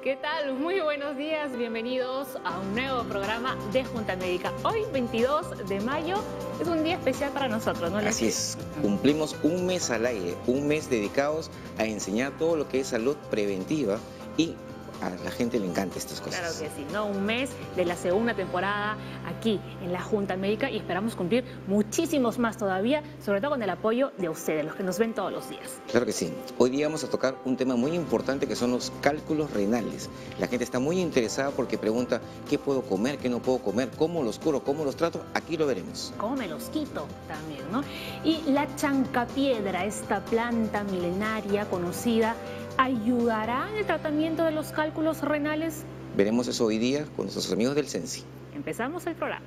¿Qué tal? Muy buenos días, bienvenidos a un nuevo programa de Junta Médica. Hoy, 22 de mayo, es un día especial para nosotros, ¿no? Así es, cumplimos un mes al aire, un mes dedicados a enseñar todo lo que es salud preventiva y a la gente le encanta estas cosas. Claro que sí, ¿no? Un mes de la segunda temporada aquí en la Junta Médica y esperamos cumplir muchísimos más todavía, sobre todo con el apoyo de ustedes, los que nos ven todos los días. Claro que sí. Hoy día vamos a tocar un tema muy importante que son los cálculos renales. La gente está muy interesada porque pregunta qué puedo comer, qué no puedo comer, cómo los curo, cómo los trato. Aquí lo veremos. ¿Cómo me los quito también, no? Y la chancapiedra, esta planta milenaria conocida, ¿ayudará en el tratamiento de los cálculos renales? Veremos eso hoy día con nuestros amigos del Sensi. Empezamos el programa.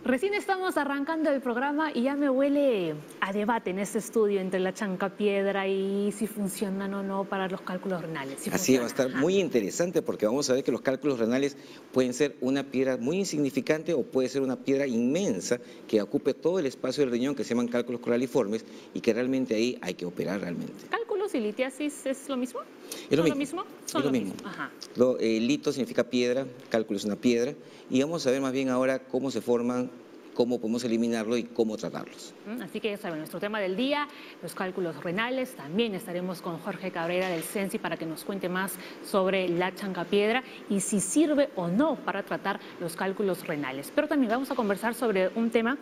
Recién estamos arrancando el programa y ya me huele a debate en este estudio entre la chancapiedra y si funcionan o no para los cálculos renales. Si Así va a funciona. estar muy interesante porque vamos a ver que los cálculos renales pueden ser una piedra muy insignificante o puede ser una piedra inmensa que ocupe todo el espacio del riñón, que se llaman cálculos coraliformes y que realmente ahí hay que operar realmente. ¿Cálculos y litiasis es lo mismo? Es lo ¿Son mismo. Son Es lo mismo. Ajá. Lito significa piedra, cálculo es una piedra y vamos a ver más bien ahora cómo se forman, cómo podemos eliminarlo y cómo tratarlos. Así que ya saben, nuestro tema del día, los cálculos renales. También estaremos con Jorge Cabrera del Sensi para que nos cuente más sobre la chancapiedra y si sirve o no para tratar los cálculos renales. Pero también vamos a conversar sobre un tema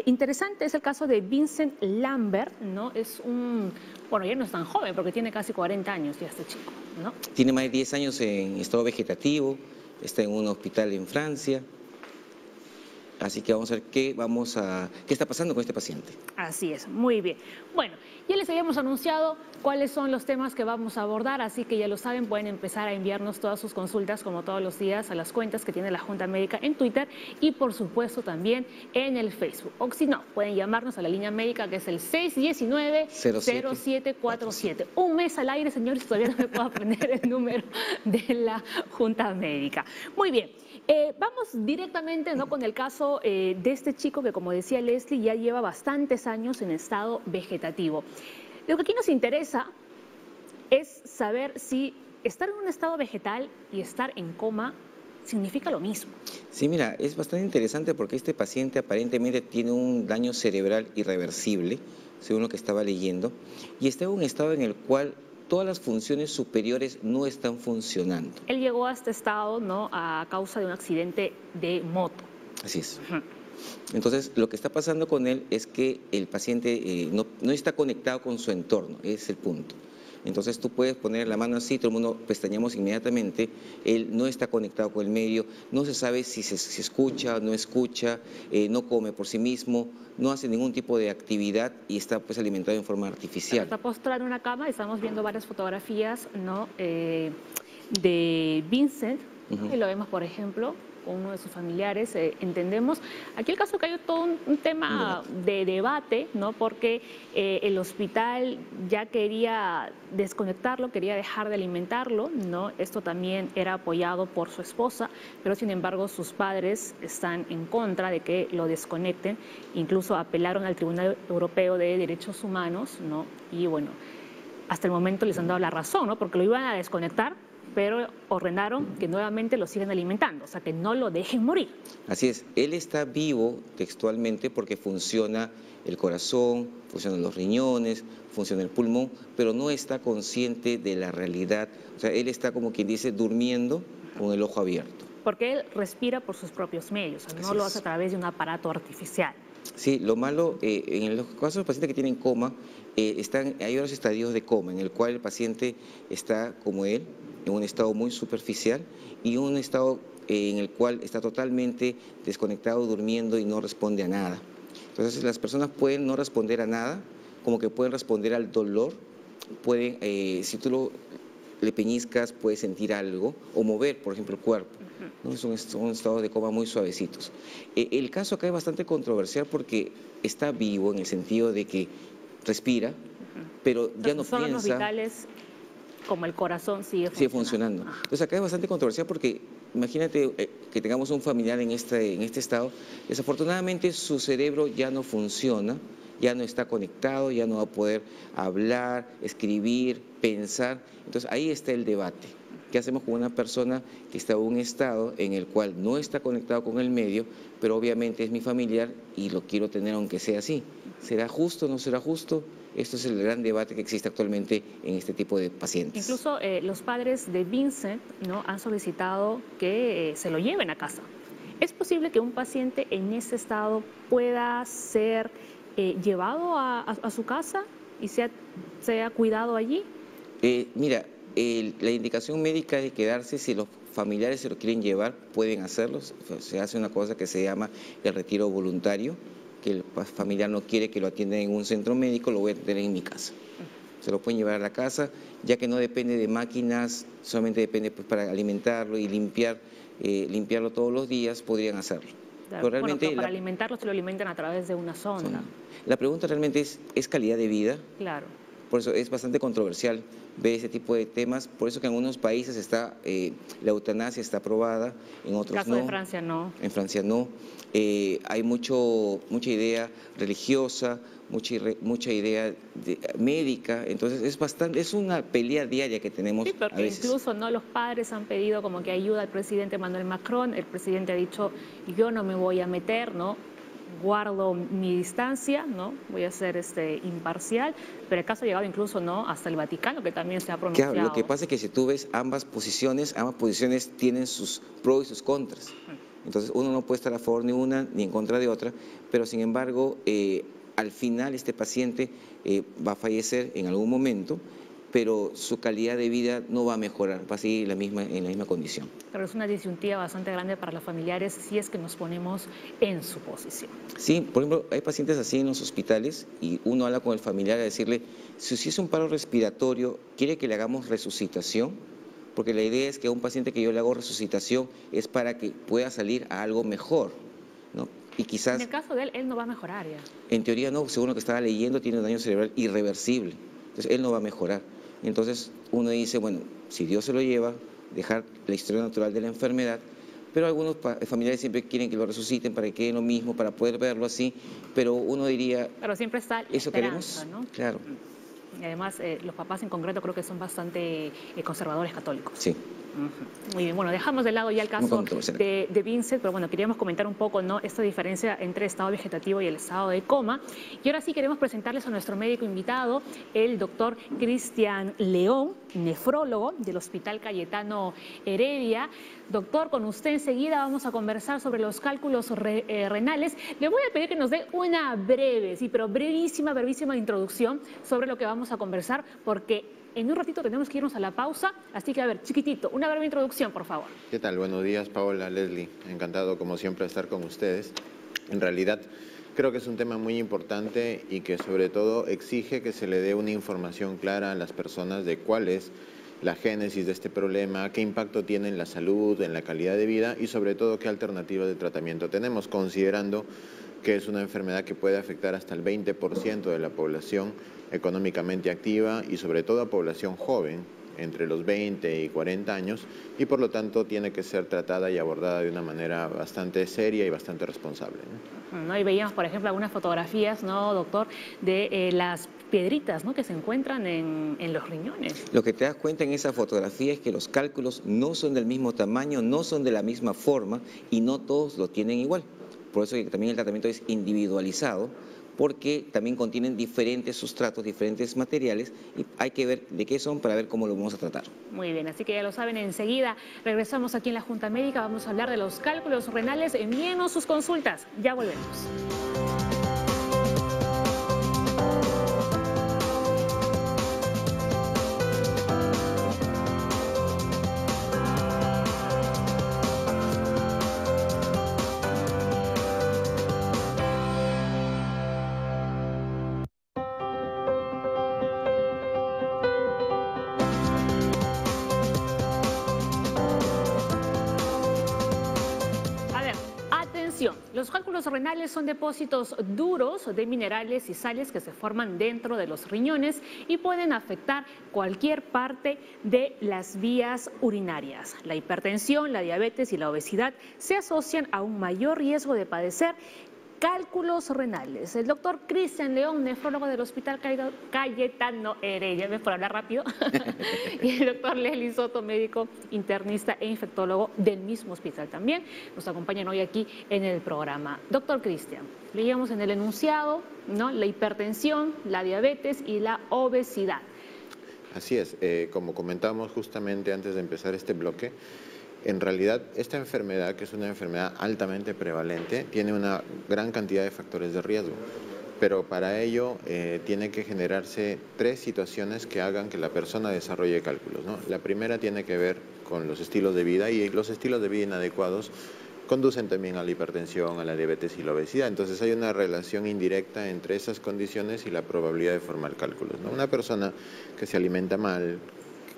interesante, es el caso de Vincent Lambert, ¿no? Es un, bueno, ya no es tan joven porque tiene casi 40 años ya este chico, ¿no? Tiene más de 10 años en estado vegetativo, está en un hospital en Francia. Así que vamos a ver qué está pasando con este paciente. Así es, muy bien. Bueno, ya les habíamos anunciado cuáles son los temas que vamos a abordar, así que ya lo saben, pueden empezar a enviarnos todas sus consultas, como todos los días, a las cuentas que tiene la Junta Médica en Twitter y, por supuesto, también en el Facebook. O si no, pueden llamarnos a la línea médica, que es el 619-0747. Un mes al aire, señores, todavía no me puedo aprender el número de la Junta Médica. Muy bien. Vamos directamente, ¿no?, con el caso de este chico que, como decía Leslie, ya lleva bastantes años en estado vegetativo. Lo que aquí nos interesa es saber si estar en un estado vegetal y estar en coma significa lo mismo. Sí, mira, es bastante interesante porque este paciente aparentemente tiene un daño cerebral irreversible, según lo que estaba leyendo, y está en un estado en el cual todas las funciones superiores no están funcionando. Él llegó a este estado, ¿no?, a causa de un accidente de moto. Así es. Entonces, lo que está pasando con él es que el paciente no está conectado con su entorno, ese es el punto. Entonces, tú puedes poner la mano así, todo el mundo pestañamos inmediatamente, él no está conectado con el medio, no se sabe si se escucha o no escucha, no come por sí mismo, no hace ningún tipo de actividad y está pues alimentado en forma artificial. Está postrado en una cama, estamos viendo varias fotografías, ¿no?, de Vincent, y lo vemos, por ejemplo, con uno de sus familiares, entendemos. Aquí el caso que hay todo un tema de debate, ¿no?, porque el hospital ya quería desconectarlo, quería dejar de alimentarlo, ¿no? Esto también era apoyado por su esposa, pero sin embargo sus padres están en contra de que lo desconecten, incluso apelaron al Tribunal Europeo de Derechos Humanos, ¿no? Y bueno, hasta el momento les han dado la razón, ¿no?, porque lo iban a desconectar, pero ordenaron que nuevamente lo sigan alimentando, o sea, que no lo dejen morir. Así es, él está vivo textualmente porque funciona el corazón, funcionan los riñones, funciona el pulmón, pero no está consciente de la realidad. O sea, él está, como quien dice, durmiendo con el ojo abierto. Porque él respira por sus propios medios, o sea, no lo hace a través de un aparato artificial. Sí, lo malo, en los casos de los pacientes que tienen coma, hay varios estadios de coma, en el cual el paciente está, como él, en un estado muy superficial y un estado en el cual está totalmente desconectado, durmiendo y no responde a nada. Entonces, las personas pueden no responder a nada, como que pueden responder al dolor, pueden, si tú le peñiscas, puedes sentir algo, o mover, por ejemplo, el cuerpo. ¿no? Son estados de coma muy suavecitos. El caso acá es bastante controversial porque está vivo en el sentido de que respira, pero ya no Son los piensa. vitales, como el corazón sigue funcionando. Entonces acá es bastante controversial porque imagínate que tengamos un familiar en este estado, desafortunadamente su cerebro ya no funciona, ya no está conectado, ya no va a poder hablar, escribir, pensar. Entonces ahí está el debate. ¿Qué hacemos con una persona que está en un estado en el cual no está conectado con el medio, pero obviamente es mi familiar y lo quiero tener aunque sea así? ¿Será justo o no será justo? Esto es el gran debate que existe actualmente en este tipo de pacientes. Incluso los padres de Vincent, ¿no?, han solicitado que se lo lleven a casa. ¿Es posible que un paciente en ese estado pueda ser llevado a su casa y sea cuidado allí? Mira, la indicación médica de quedarse, si los familiares se lo quieren llevar, pueden hacerlo. Se hace una cosa que se llama el retiro voluntario, que el familiar no quiere que lo atiendan en un centro médico, lo voy a tener en mi casa. Se lo pueden llevar a la casa, ya que no depende de máquinas, solamente depende pues, para alimentarlo y limpiarlo todos los días, podrían hacerlo. Claro. Pero realmente, bueno, pero para alimentarlo se lo alimentan a través de una sonda. La pregunta realmente es calidad de vida. Claro. Por eso es bastante controversial ver ese tipo de temas. Por eso que en algunos países está la eutanasia está aprobada, en otros no. En el caso de Francia no. En Francia no. Hay mucha idea religiosa, mucha idea médica. Entonces es una pelea diaria que tenemos. Sí, porque a veces. Incluso no los padres han pedido como que ayuda al presidente Emmanuel Macron. El presidente ha dicho, yo no me voy a meter, ¿no? Guardo mi distancia, ¿no? Voy a ser imparcial, pero el caso ha llegado incluso, ¿no?, hasta el Vaticano, que también se ha pronunciado. Claro, lo que pasa es que si tú ves ambas posiciones tienen sus pros y sus contras. Entonces uno no puede estar a favor ni una ni en contra de otra, pero sin embargo al final este paciente va a fallecer en algún momento, pero su calidad de vida no va a mejorar, va a seguir en la misma condición. Pero es una disyuntiva bastante grande para los familiares si es que nos ponemos en su posición. Sí, por ejemplo, hay pacientes así en los hospitales y uno habla con el familiar a decirle, si es un paro respiratorio, ¿quiere que le hagamos resucitación? Porque la idea es que a un paciente que yo le hago resucitación es para que pueda salir a algo mejor, ¿no? Y quizás... En el caso de él no va a mejorar ya. En teoría no, según lo que estaba leyendo, tiene un daño cerebral irreversible. Entonces él no va a mejorar. Entonces uno dice, bueno, si Dios se lo lleva, dejar la historia natural de la enfermedad, pero algunos familiares siempre quieren que lo resuciten para que quede lo mismo, para poder verlo así, pero uno diría... Pero siempre está la ¿eso esperanza, queremos? ¿no? Claro. Y además, los papás en concreto creo que son bastante conservadores católicos. Sí. Muy bien, bueno, dejamos de lado ya el caso de Vincent, pero bueno, queríamos comentar un poco, ¿no?, esta diferencia entre el estado vegetativo y el estado de coma. Y ahora sí queremos presentarles a nuestro médico invitado, el doctor Cristian León, nefrólogo del Hospital Cayetano Heredia. Doctor, con usted enseguida vamos a conversar sobre los cálculos renales. Le voy a pedir que nos dé una breve, sí, pero brevísima introducción sobre lo que vamos a conversar, porque en un ratito tenemos que irnos a la pausa, así que a ver, chiquitito, una breve introducción, por favor. ¿Qué tal? Buenos días, Paola, Leslie. Encantado, como siempre, de estar con ustedes. En realidad, creo que es un tema muy importante y que, sobre todo, exige que se le dé una información clara a las personas de cuál es la génesis de este problema, qué impacto tiene en la salud, en la calidad de vida y, sobre todo, qué alternativas de tratamiento tenemos, considerando que es una enfermedad que puede afectar hasta el 20% de la población económicamente activa y sobre todo a población joven, entre los 20 y 40 años, y por lo tanto tiene que ser tratada y abordada de una manera bastante seria y bastante responsable, ¿no? Y veíamos, por ejemplo, algunas fotografías, ¿no, doctor?, de las piedritas, ¿no?, que se encuentran en los riñones. Lo que te das cuenta en esa fotografía es que los cálculos no son del mismo tamaño, no son de la misma forma y no todos lo tienen igual. Por eso que también el tratamiento es individualizado, porque también contienen diferentes sustratos, diferentes materiales, y hay que ver de qué son para ver cómo lo vamos a tratar. Muy bien, así que ya lo saben, enseguida regresamos aquí en la Junta Médica, vamos a hablar de los cálculos renales, envíenos sus consultas, ya volvemos. Los cálculos renales son depósitos duros de minerales y sales que se forman dentro de los riñones y pueden afectar cualquier parte de las vías urinarias. La hipertensión, la diabetes y la obesidad se asocian a un mayor riesgo de padecer cálculos renales. El doctor Cristian León, nefrólogo del Hospital Cayetano Heredia, ¿ves por hablar rápido? Y el doctor Leslie Soto, médico internista e infectólogo del mismo hospital también, nos acompañan hoy aquí en el programa. Doctor Cristian, leíamos en el enunciado, ¿no?, la hipertensión, la diabetes y la obesidad. Así es, como comentamos justamente antes de empezar este bloque, en realidad, esta enfermedad, que es una enfermedad altamente prevalente, tiene una gran cantidad de factores de riesgo, pero para ello tiene que generarse 3 situaciones que hagan que la persona desarrolle cálculos, ¿no? La primera tiene que ver con los estilos de vida, y los estilos de vida inadecuados conducen también a la hipertensión, a la diabetes y la obesidad. Entonces hay una relación indirecta entre esas condiciones y la probabilidad de formar cálculos, ¿no? Una persona que se alimenta mal,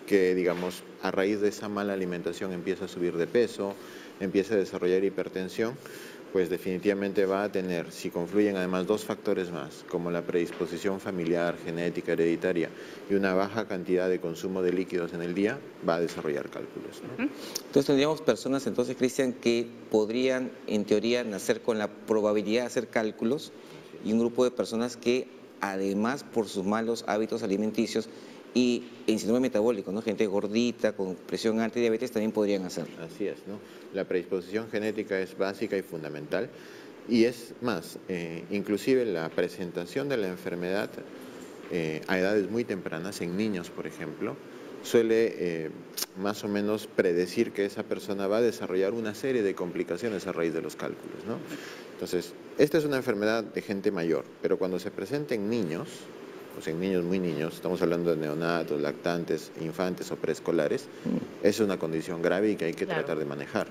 que digamos a raíz de esa mala alimentación empieza a subir de peso, empieza a desarrollar hipertensión, pues definitivamente va a tener, si confluyen además 2 factores más, como la predisposición familiar, genética, hereditaria y una baja cantidad de consumo de líquidos en el día, va a desarrollar cálculos, ¿no? Entonces tendríamos personas, entonces, Cristian, que podrían, en teoría, nacer con la probabilidad de hacer cálculos, y un grupo de personas que, además, por sus malos hábitos alimenticios y en síndrome metabólico, ¿no?, gente gordita, con presión alta y diabetes, también podrían hacerlo. Así es, ¿no? La predisposición genética es básica y fundamental, y es más, inclusive la presentación de la enfermedad a edades muy tempranas, en niños, por ejemplo, suele más o menos predecir que esa persona va a desarrollar una serie de complicaciones a raíz de los cálculos, ¿no? Entonces, esta es una enfermedad de gente mayor, pero cuando se presenta en niños, pues en niños muy niños, estamos hablando de neonatos, lactantes, infantes o preescolares, es una condición grave y que hay que tratar de manejar.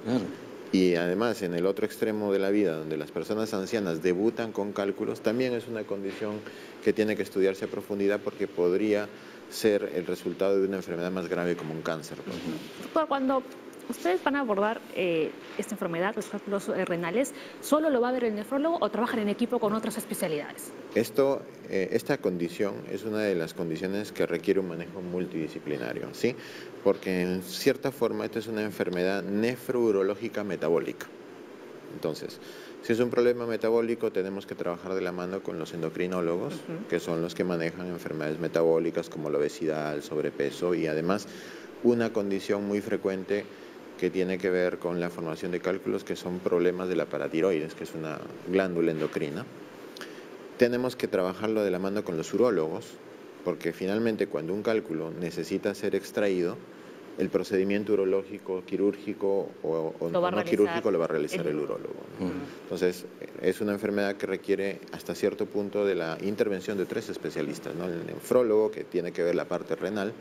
Y además, en el otro extremo de la vida, donde las personas ancianas debutan con cálculos, también es una condición que tiene que estudiarse a profundidad, porque podría ser el resultado de una enfermedad más grave como un cáncer, por ejemplo. Doctor, cuando ustedes van a abordar esta enfermedad, los cálculos renales, ¿solo lo va a ver el nefrólogo o trabajan en equipo con otras especialidades? Esta condición es una de las condiciones que requiere un manejo multidisciplinario, ¿sí? Porque en cierta forma esta es una enfermedad nefrourológica metabólica. Entonces, si es un problema metabólico, tenemos que trabajar de la mano con los endocrinólogos, que son los que manejan enfermedades metabólicas como la obesidad, el sobrepeso, y además una condición muy frecuente que tiene que ver con la formación de cálculos, que son problemas de la paratiroides, que es una glándula endocrina. Tenemos que trabajarlo de la mano con los urólogos, porque finalmente cuando un cálculo necesita ser extraído, el procedimiento urológico, quirúrgico o no quirúrgico lo va a realizar el urólogo, ¿no? Entonces, es una enfermedad que requiere hasta cierto punto de la intervención de 3 especialistas, ¿no? El nefrólogo, que tiene que ver la parte renal,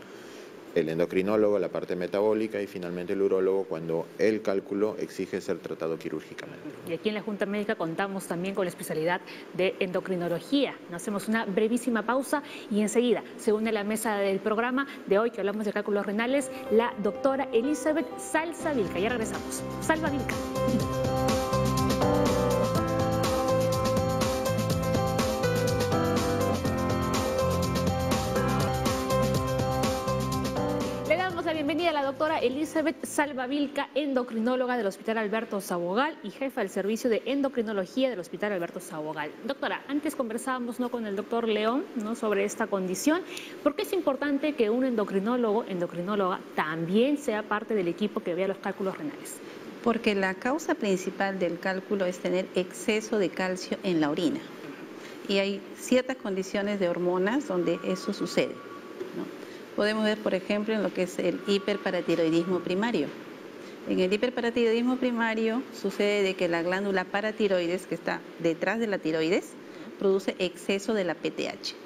el endocrinólogo, la parte metabólica, y finalmente el urólogo, cuando el cálculo exige ser tratado quirúrgicamente. Y aquí en la Junta Médica contamos también con la especialidad de endocrinología. Nos hacemos una brevísima pausa y enseguida se une a la mesa del programa de hoy, que hablamos de cálculos renales, la doctora Elizabeth Salsa-Vilca. Ya regresamos. Salva Vilca. Bienvenida a la doctora Elizabeth Salva-Vilca, endocrinóloga del Hospital Alberto Sabogal y jefa del servicio de endocrinología del Hospital Alberto Sabogal. Doctora, antes conversábamos, ¿no?, con el doctor León, ¿no?, sobre esta condición. ¿Por qué es importante que un endocrinóloga también sea parte del equipo que vea los cálculos renales? Porque la causa principal del cálculo es tener exceso de calcio en la orina. Y hay ciertas condiciones de hormonas donde eso sucede, ¿no? Podemos ver, por ejemplo, en lo que es el hiperparatiroidismo primario. En el hiperparatiroidismo primario sucede de que la glándula paratiroides, que está detrás de la tiroides, produce exceso de la PTH.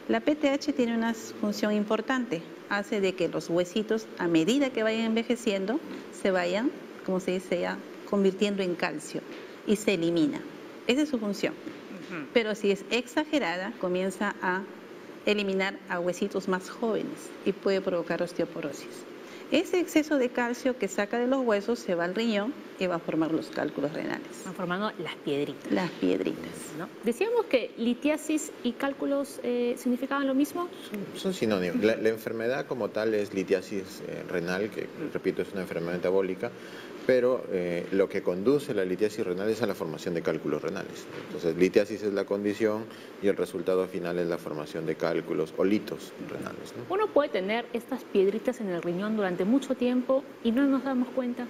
La PTH tiene una función importante, hace de que los huesitos, a medida que vayan envejeciendo, se vayan, como se dice ya, convirtiendo en calcio y se elimina. Esa es su función. Pero si es exagerada, comienza a eliminar a huesitos más jóvenes y puede provocar osteoporosis. Ese exceso de calcio que saca de los huesos se va al riñón y va a formar los cálculos renales. Van formando las piedritas. Las piedritas. ¿No? Decíamos que litiasis y cálculos significaban lo mismo. Son sinónimos. La enfermedad como tal es litiasis renal, que repito es una enfermedad metabólica, pero lo que conduce la litiasis renal es a la formación de cálculos renales. Entonces, litiasis es la condición y el resultado final es la formación de cálculos o litos renales, ¿no? Uno puede tener estas piedritas en el riñón durante mucho tiempo y no nos damos cuenta.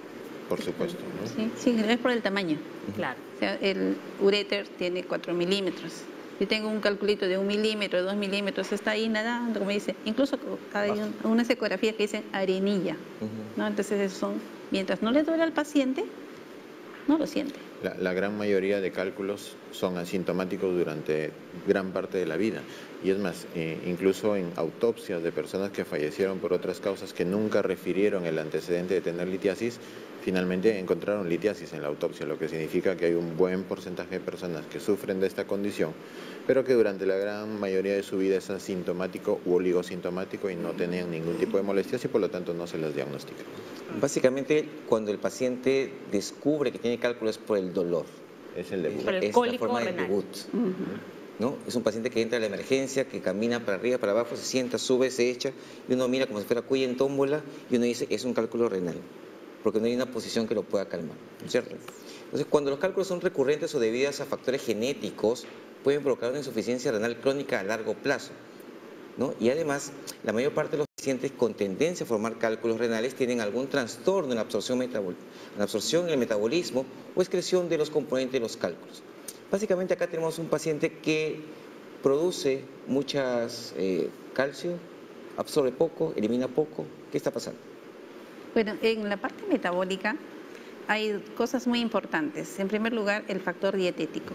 Por supuesto, ¿no? Sí, es por el tamaño. Claro. O sea, el uréter tiene 4 milímetros. Si tengo un calculito de 1 milímetro, 2 milímetros, está ahí nadando, como dice. Incluso hay unas ecografías que dicen arenilla, ¿no? Entonces, esos son, mientras no le duele al paciente, no lo siente. La gran mayoría de cálculos son asintomáticos durante gran parte de la vida. Y es más, incluso en autopsias de personas que fallecieron por otras causas que nunca refirieron el antecedente de tener litiasis, finalmente encontraron litiasis en la autopsia, lo que significa que hay un buen porcentaje de personas que sufren de esta condición, pero que durante la gran mayoría de su vida es asintomático u oligosintomático y no tenían ningún tipo de molestias y por lo tanto no se las diagnostica. Básicamente, cuando el paciente descubre que tiene cálculos es por el dolor. Es el debut. Por el Es la cólico forma de renal. debut. ¿No? Es un paciente que entra a la emergencia, que camina para arriba, para abajo, se sienta, sube, se echa, y uno mira como si fuera cuya en tómbola, y uno dice que es un cálculo renal, porque no hay una posición que lo pueda calmar, ¿cierto? Entonces, cuando los cálculos son recurrentes o debidos a factores genéticos, pueden provocar una insuficiencia renal crónica a largo plazo, ¿no? Y además, la mayor parte de los pacientes con tendencia a formar cálculos renales tienen algún trastorno en la absorción, en el metabolismo o excreción de los componentes de los cálculos. Básicamente acá tenemos un paciente que produce muchas calcio, absorbe poco, elimina poco. ¿Qué está pasando? Bueno, en la parte metabólica hay cosas muy importantes. En primer lugar, el factor dietético.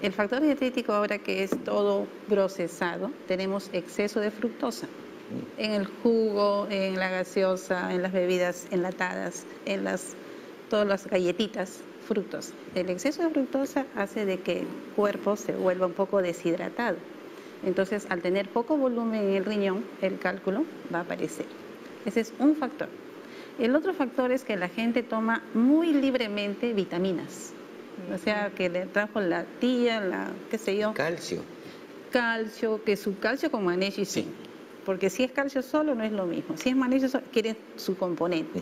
El factor dietético, ahora que es todo procesado, tenemos exceso de fructosa. En el jugo, en la gaseosa, en las bebidas enlatadas, en todas las galletitas, fructosa. El exceso de fructosa hace de que el cuerpo se vuelva un poco deshidratado. Entonces, al tener poco volumen en el riñón, el cálculo va a aparecer. Ese es un factor. El otro factor es que la gente toma muy libremente vitaminas. O sea, que le trajo la tía, qué sé yo. Calcio. Calcio, que su calcio con magnesio y zinc. Porque si es calcio solo no es lo mismo. Si es magnesio solo, quiere su componente.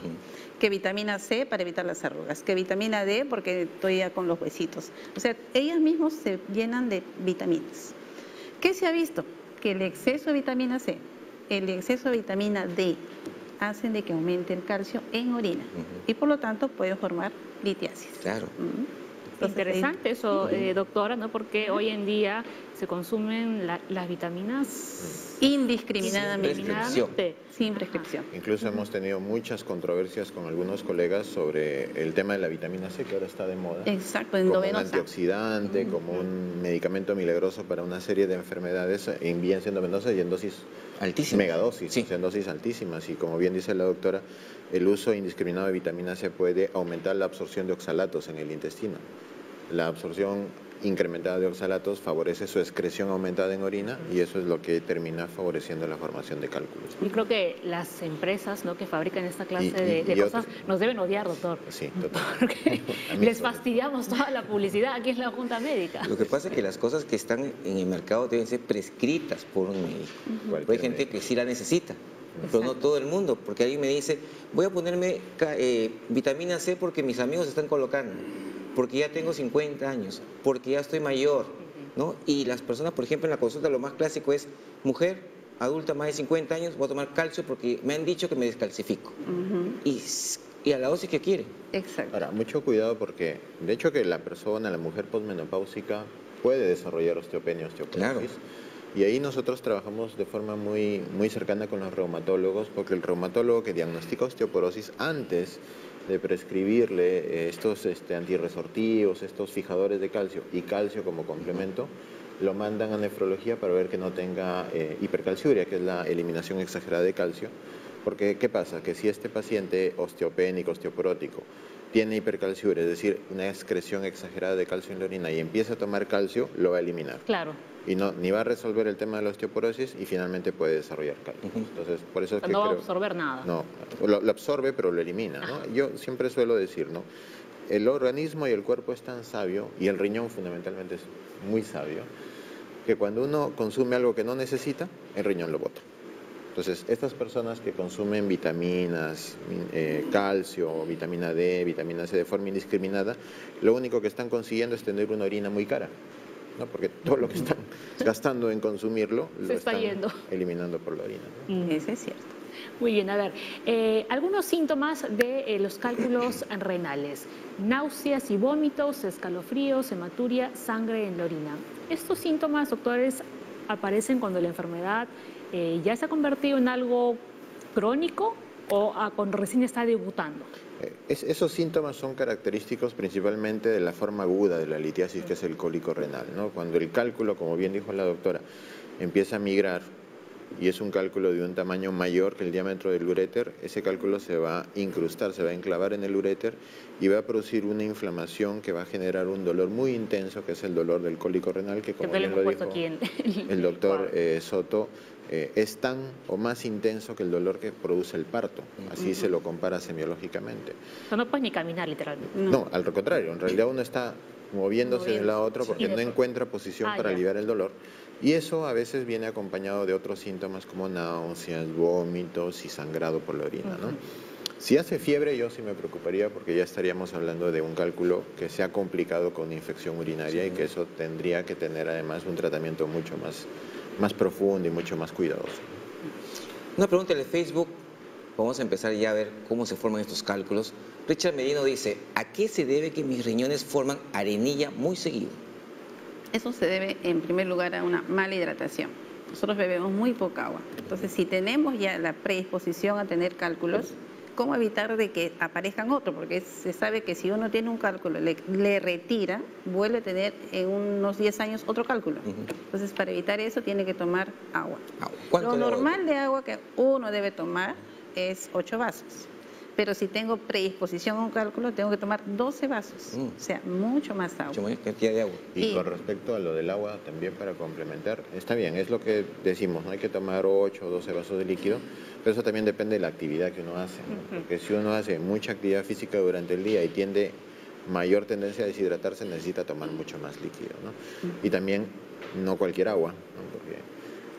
Que vitamina C para evitar las arrugas. Que vitamina D porque estoy ya con los huesitos. O sea, ellos mismos se llenan de vitaminas. ¿Qué se ha visto? Que el exceso de vitamina C, el exceso de vitamina D, hacen de que aumente el calcio en orina. Y por lo tanto puede formar litiasis. Claro. Entonces, interesante eso, doctora, ¿no? Porque hoy en día se consumen las vitaminas indiscriminadamente. Sin prescripción. Incluso hemos tenido muchas controversias con algunos colegas sobre el tema de la vitamina C, que ahora está de moda. Exacto, como un endovenosa. antioxidante, como un medicamento milagroso para una serie de enfermedades, bien siendo venenosas y en dosis altísimas. Megadosis, Sí. o sea, en dosis altísimas. Y como bien dice la doctora, el uso indiscriminado de vitamina C puede aumentar la absorción de oxalatos en el intestino. La absorción incrementada de oxalatos favorece su excreción aumentada en orina y eso es lo que termina favoreciendo la formación de cálculos. Yo creo que las empresas, ¿no?, que fabrican esta clase Y de cosas nos deben odiar, doctor. Sí, total. Porque A mí les sobre- fastidiamos toda la publicidad aquí en la Junta Médica. Lo que pasa es que las cosas que están en el mercado deben ser prescritas por un médico. Porque hay gente que sí la necesita, pero no todo el mundo. Porque alguien me dice, voy a ponerme vitamina C porque mis amigos están colocando, porque ya tengo 50 años, porque ya estoy mayor, ¿no? Y las personas, por ejemplo, en la consulta lo más clásico es, mujer adulta más de 50 años, voy a tomar calcio porque me han dicho que me descalcifico. Y a la dosis que quiere. Exacto. Ahora, mucho cuidado porque, de hecho, que la persona, la mujer posmenopáusica, puede desarrollar osteopenia, osteoporosis. Claro. Y ahí nosotros trabajamos de forma muy cercana con los reumatólogos, porque el reumatólogo que diagnostica osteoporosis antes de prescribirle estos antirresortivos, estos fijadores de calcio y calcio como complemento, lo mandan a nefrología para ver que no tenga hipercalciuria, que es la eliminación exagerada de calcio. Porque, ¿qué pasa? Que si este paciente osteopénico, osteoporótico, tiene hipercalciuria, es decir, una excreción exagerada de calcio en la orina y empieza a tomar calcio, lo va a eliminar. Claro. Y no, ni va a resolver el tema de la osteoporosis y finalmente puede desarrollar cálculos. Entonces, por eso es que No va a creo, absorber nada. no, lo absorbe, pero lo elimina, ¿no? Yo siempre suelo decir, ¿no? El organismo y el cuerpo es tan sabio, y el riñón fundamentalmente es muy sabio, que cuando uno consume algo que no necesita, el riñón lo bota. Entonces, estas personas que consumen vitaminas, calcio, vitamina D, vitamina C de forma indiscriminada, lo único que están consiguiendo es tener una orina muy cara, ¿no? Porque todo lo que están gastando en consumirlo lo están eliminando por la orina, ¿no? Eso es cierto. Muy bien, a ver, algunos síntomas de los cálculos renales: náuseas y vómitos, escalofríos, hematuria, sangre en la orina. Estos síntomas, doctores, aparecen cuando la enfermedad ya se ha convertido en algo crónico o cuando recién está debutando. Esos síntomas son característicos principalmente de la forma aguda de la litiasis, que es el cólico renal, ¿no? Cuando el cálculo, como bien dijo la doctora, empieza a migrar y es un cálculo de un tamaño mayor que el diámetro del uréter, ese cálculo se va a incrustar, se va a enclavar en el uréter y va a producir una inflamación que va a generar un dolor muy intenso, que es el dolor del cólico renal, que como bien lo dijo el doctor Soto, es tan o más intenso que el dolor que produce el parto. Así se lo compara semiológicamente. No puedes ni caminar, literalmente. No, al contrario, en realidad uno está moviéndose de un lado a otro porque no encuentra posición para aliviar el dolor. Y eso a veces viene acompañado de otros síntomas como náuseas, vómitos y sangrado por la orina, ¿no? Si hace fiebre, yo sí me preocuparía porque ya estaríamos hablando de un cálculo que se ha complicado con infección urinaria y que eso tendría que tener además un tratamiento mucho más profundo y mucho más cuidadoso. Una pregunta en el Facebook, vamos a empezar ya a ver cómo se forman estos cálculos. Richard Merino dice, ¿a qué se debe que mis riñones forman arenilla muy seguido? Eso se debe, en primer lugar, a una mala hidratación. Nosotros bebemos muy poca agua. Entonces, si tenemos ya la predisposición a tener cálculos, ¿cómo evitar de que aparezcan otros? Porque se sabe que si uno tiene un cálculo, le retira, vuelve a tener en unos 10 años otro cálculo. Entonces, para evitar eso, tiene que tomar agua. Lo normal de agua que uno debe tomar es 8 vasos. Pero si tengo predisposición a un cálculo, tengo que tomar 12 vasos. O sea, mucho más agua. Mucho más cantidad de agua. Y con respecto a lo del agua, también para complementar, está bien, es lo que decimos, no hay que tomar 8 o 12 vasos de líquido, pero eso también depende de la actividad que uno hace, ¿no? Porque si uno hace mucha actividad física durante el día y tiende mayor tendencia a deshidratarse, necesita tomar mucho más líquido, ¿no? Y también no cualquier agua, ¿no? Porque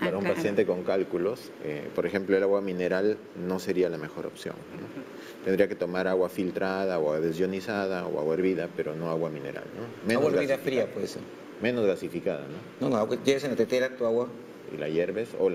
para un paciente con cálculos, por ejemplo, el agua mineral no sería la mejor opción, ¿no? Tendría que tomar agua filtrada, agua desionizada o agua hervida, pero no agua mineral, ¿no? Menos agua hervida fría puede ser. Menos gasificada, ¿no? No, llevas en la tetera tu agua. Y la hierves o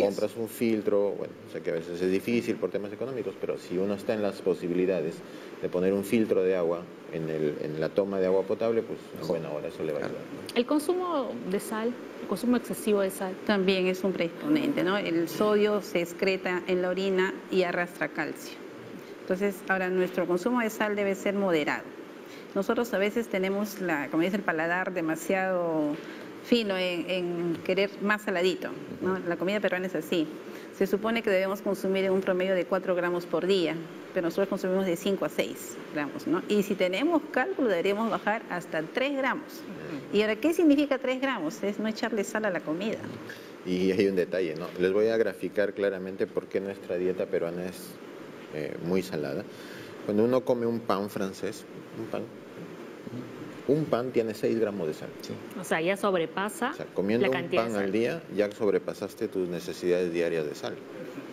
compras un filtro, bueno, sé que a veces es difícil por temas económicos, pero si uno está en las posibilidades de poner un filtro de agua en la toma de agua potable, pues en buena hora eso le va a ayudar, ¿no? El consumo de sal, el consumo excesivo de sal. También es un predisponente, ¿no? El sodio se excreta en la orina y arrastra calcio. Entonces, ahora nuestro consumo de sal debe ser moderado. Nosotros a veces tenemos, como dice el paladar, demasiado fino en querer más saladito, ¿no? La comida peruana es así. Se supone que debemos consumir en un promedio de 4 gramos por día, pero nosotros consumimos de 5 a 6 gramos, ¿no? Y si tenemos cálculo, deberíamos bajar hasta 3 gramos. ¿Y ahora qué significa 3 gramos? Es no echarle sal a la comida. Y hay un detalle, ¿no? Les voy a graficar claramente por qué nuestra dieta peruana es muy salada. Cuando uno come un pan francés, un pan tiene 6 gramos de sal. Sí. O sea, ya sobrepasa comiendo la cantidad un pan de sal al día, ya sobrepasaste tus necesidades diarias de sal.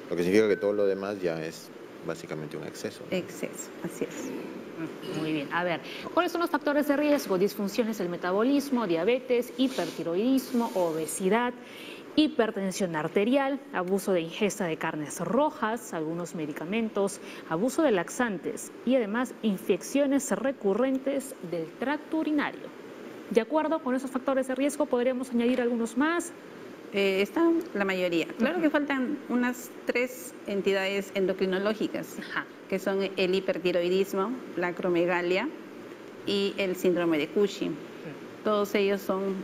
Lo que significa que todo lo demás ya es básicamente un exceso, ¿no? Exceso, así es. Muy bien. A ver, ¿cuáles son los factores de riesgo? Disfunciones del metabolismo, diabetes, hipertiroidismo, obesidad, hipertensión arterial, abuso de ingesta de carnes rojas, algunos medicamentos, abuso de laxantes y además infecciones recurrentes del tracto urinario. De acuerdo con esos factores de riesgo, ¿podríamos añadir algunos más? Están la mayoría. Claro que faltan unas 3 entidades endocrinológicas, que son el hipertiroidismo, la acromegalia y el síndrome de Cushing. Todos ellos son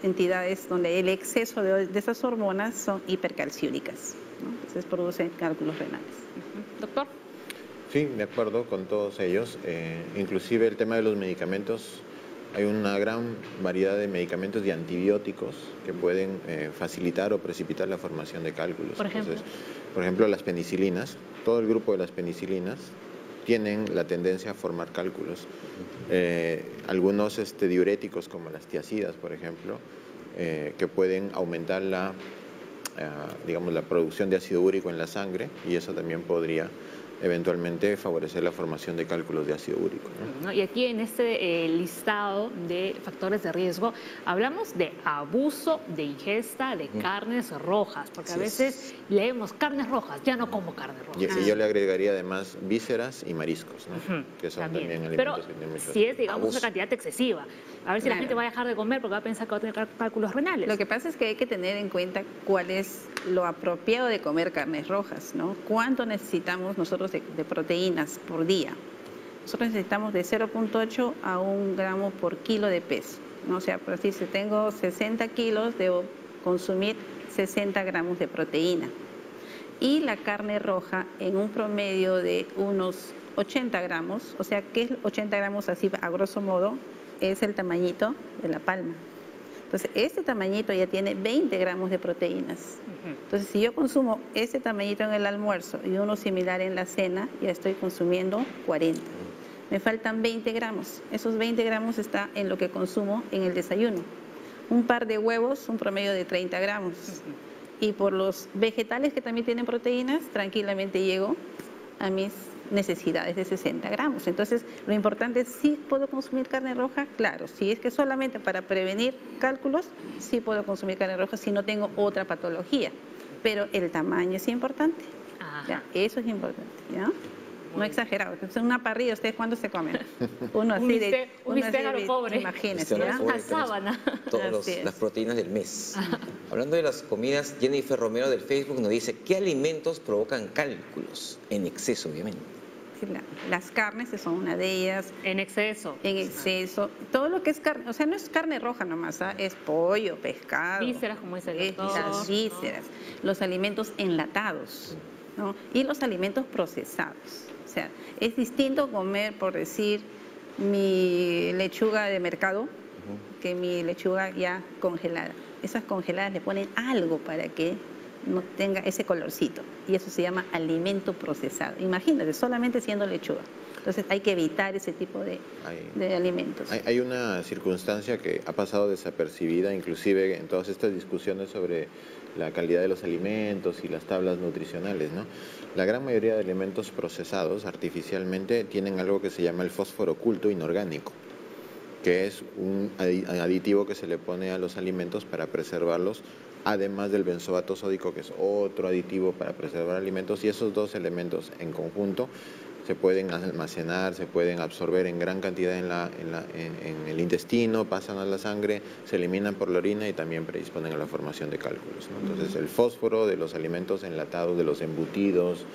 entidades donde el exceso de esas hormonas son hipercalciúricas, ¿no? Entonces producen cálculos renales. Doctor. Sí, de acuerdo con todos ellos. Inclusive el tema de los medicamentos, hay una gran variedad de medicamentos y antibióticos que pueden facilitar o precipitar la formación de cálculos. Por ejemplo. Entonces, por ejemplo, las penicilinas, todo el grupo de las penicilinas tienen la tendencia a formar cálculos. Algunos diuréticos como las tiazidas, por ejemplo, que pueden aumentar digamos, la producción de ácido úrico en la sangre, y eso también podría eventualmente favorecer la formación de cálculos de ácido úrico, ¿no? Y aquí en este listado de factores de riesgo hablamos de abuso de ingesta de carnes rojas, porque a veces leemos carnes rojas, ya no como carne roja. Y yo le agregaría además vísceras y mariscos, ¿no? Que son también alimentos que tienen mucho si es, digamos, abuso. una cantidad excesiva, a ver si la Claro. gente va a dejar de comer porque va a pensar que va a tener cálculos renales. Lo que pasa es que hay que tener en cuenta cuál es lo apropiado de comer carnes rojas, ¿no? ¿Cuánto necesitamos nosotros de proteínas por día? Nosotros necesitamos de 0.8 a 1 gramo por kilo de peso, ¿no? O sea, por decir, si tengo 60 kilos, debo consumir 60 gramos de proteína. Y la carne roja en un promedio de unos 80 gramos, o sea, ¿qué es 80 gramos así a grosso modo? Es el tamañito de la palma. Entonces, este tamañito ya tiene 20 gramos de proteínas. Entonces, si yo consumo ese tamañito en el almuerzo y uno similar en la cena, ya estoy consumiendo 40. Me faltan 20 gramos. Esos 20 gramos está en lo que consumo en el desayuno. Un par de huevos, un promedio de 30 gramos. Y por los vegetales que también tienen proteínas, tranquilamente llego a mis necesidades de 60 gramos. Entonces, lo importante es si puedo consumir carne roja, claro. Si es que solamente para prevenir cálculos, sí puedo consumir carne roja si no tengo otra patología. Pero el tamaño es importante. ¿Ya? Eso es importante, ¿ya? No exagerado. Entonces, una parrilla, ¿ustedes cuándo se comen? Uno así un bistec a lo pobre. Imagínense, Bistec a ¿ya? lo Una pobre. sábana. Todas Así es. las proteínas del mes. Hablando de las comidas, Jennifer Romero del Facebook nos dice, ¿qué alimentos provocan cálculos? En exceso, obviamente. Sí, las carnes son una de ellas. En exceso. En exceso, todo lo que es carne, o sea, no es carne roja nomás, ¿ah? Es pollo, pescado, Vísceras, como dice el doctor. las vísceras, los alimentos enlatados, ¿no? Y los alimentos procesados. O sea, es distinto comer, por decir, mi lechuga de mercado que mi lechuga ya congelada. Esas congeladas le ponen algo para que no tenga ese colorcito, y eso se llama alimento procesado. Imagínate, solamente siendo lechuga. Entonces hay que evitar ese tipo de alimentos. Hay una circunstancia que ha pasado desapercibida, inclusive en todas estas discusiones sobre la calidad de los alimentos y las tablas nutricionales, ¿no? La gran mayoría de alimentos procesados artificialmente tienen algo que se llama el fósforo oculto inorgánico, que es un aditivo que se le pone a los alimentos para preservarlos, además del benzoato sódico, que es otro aditivo para preservar alimentos, y esos dos elementos en conjunto se pueden almacenar, se pueden absorber en gran cantidad en el intestino, pasan a la sangre, se eliminan por la orina y también predisponen a la formación de cálculos, ¿no? Entonces, el fósforo de los alimentos enlatados, de los embutidos,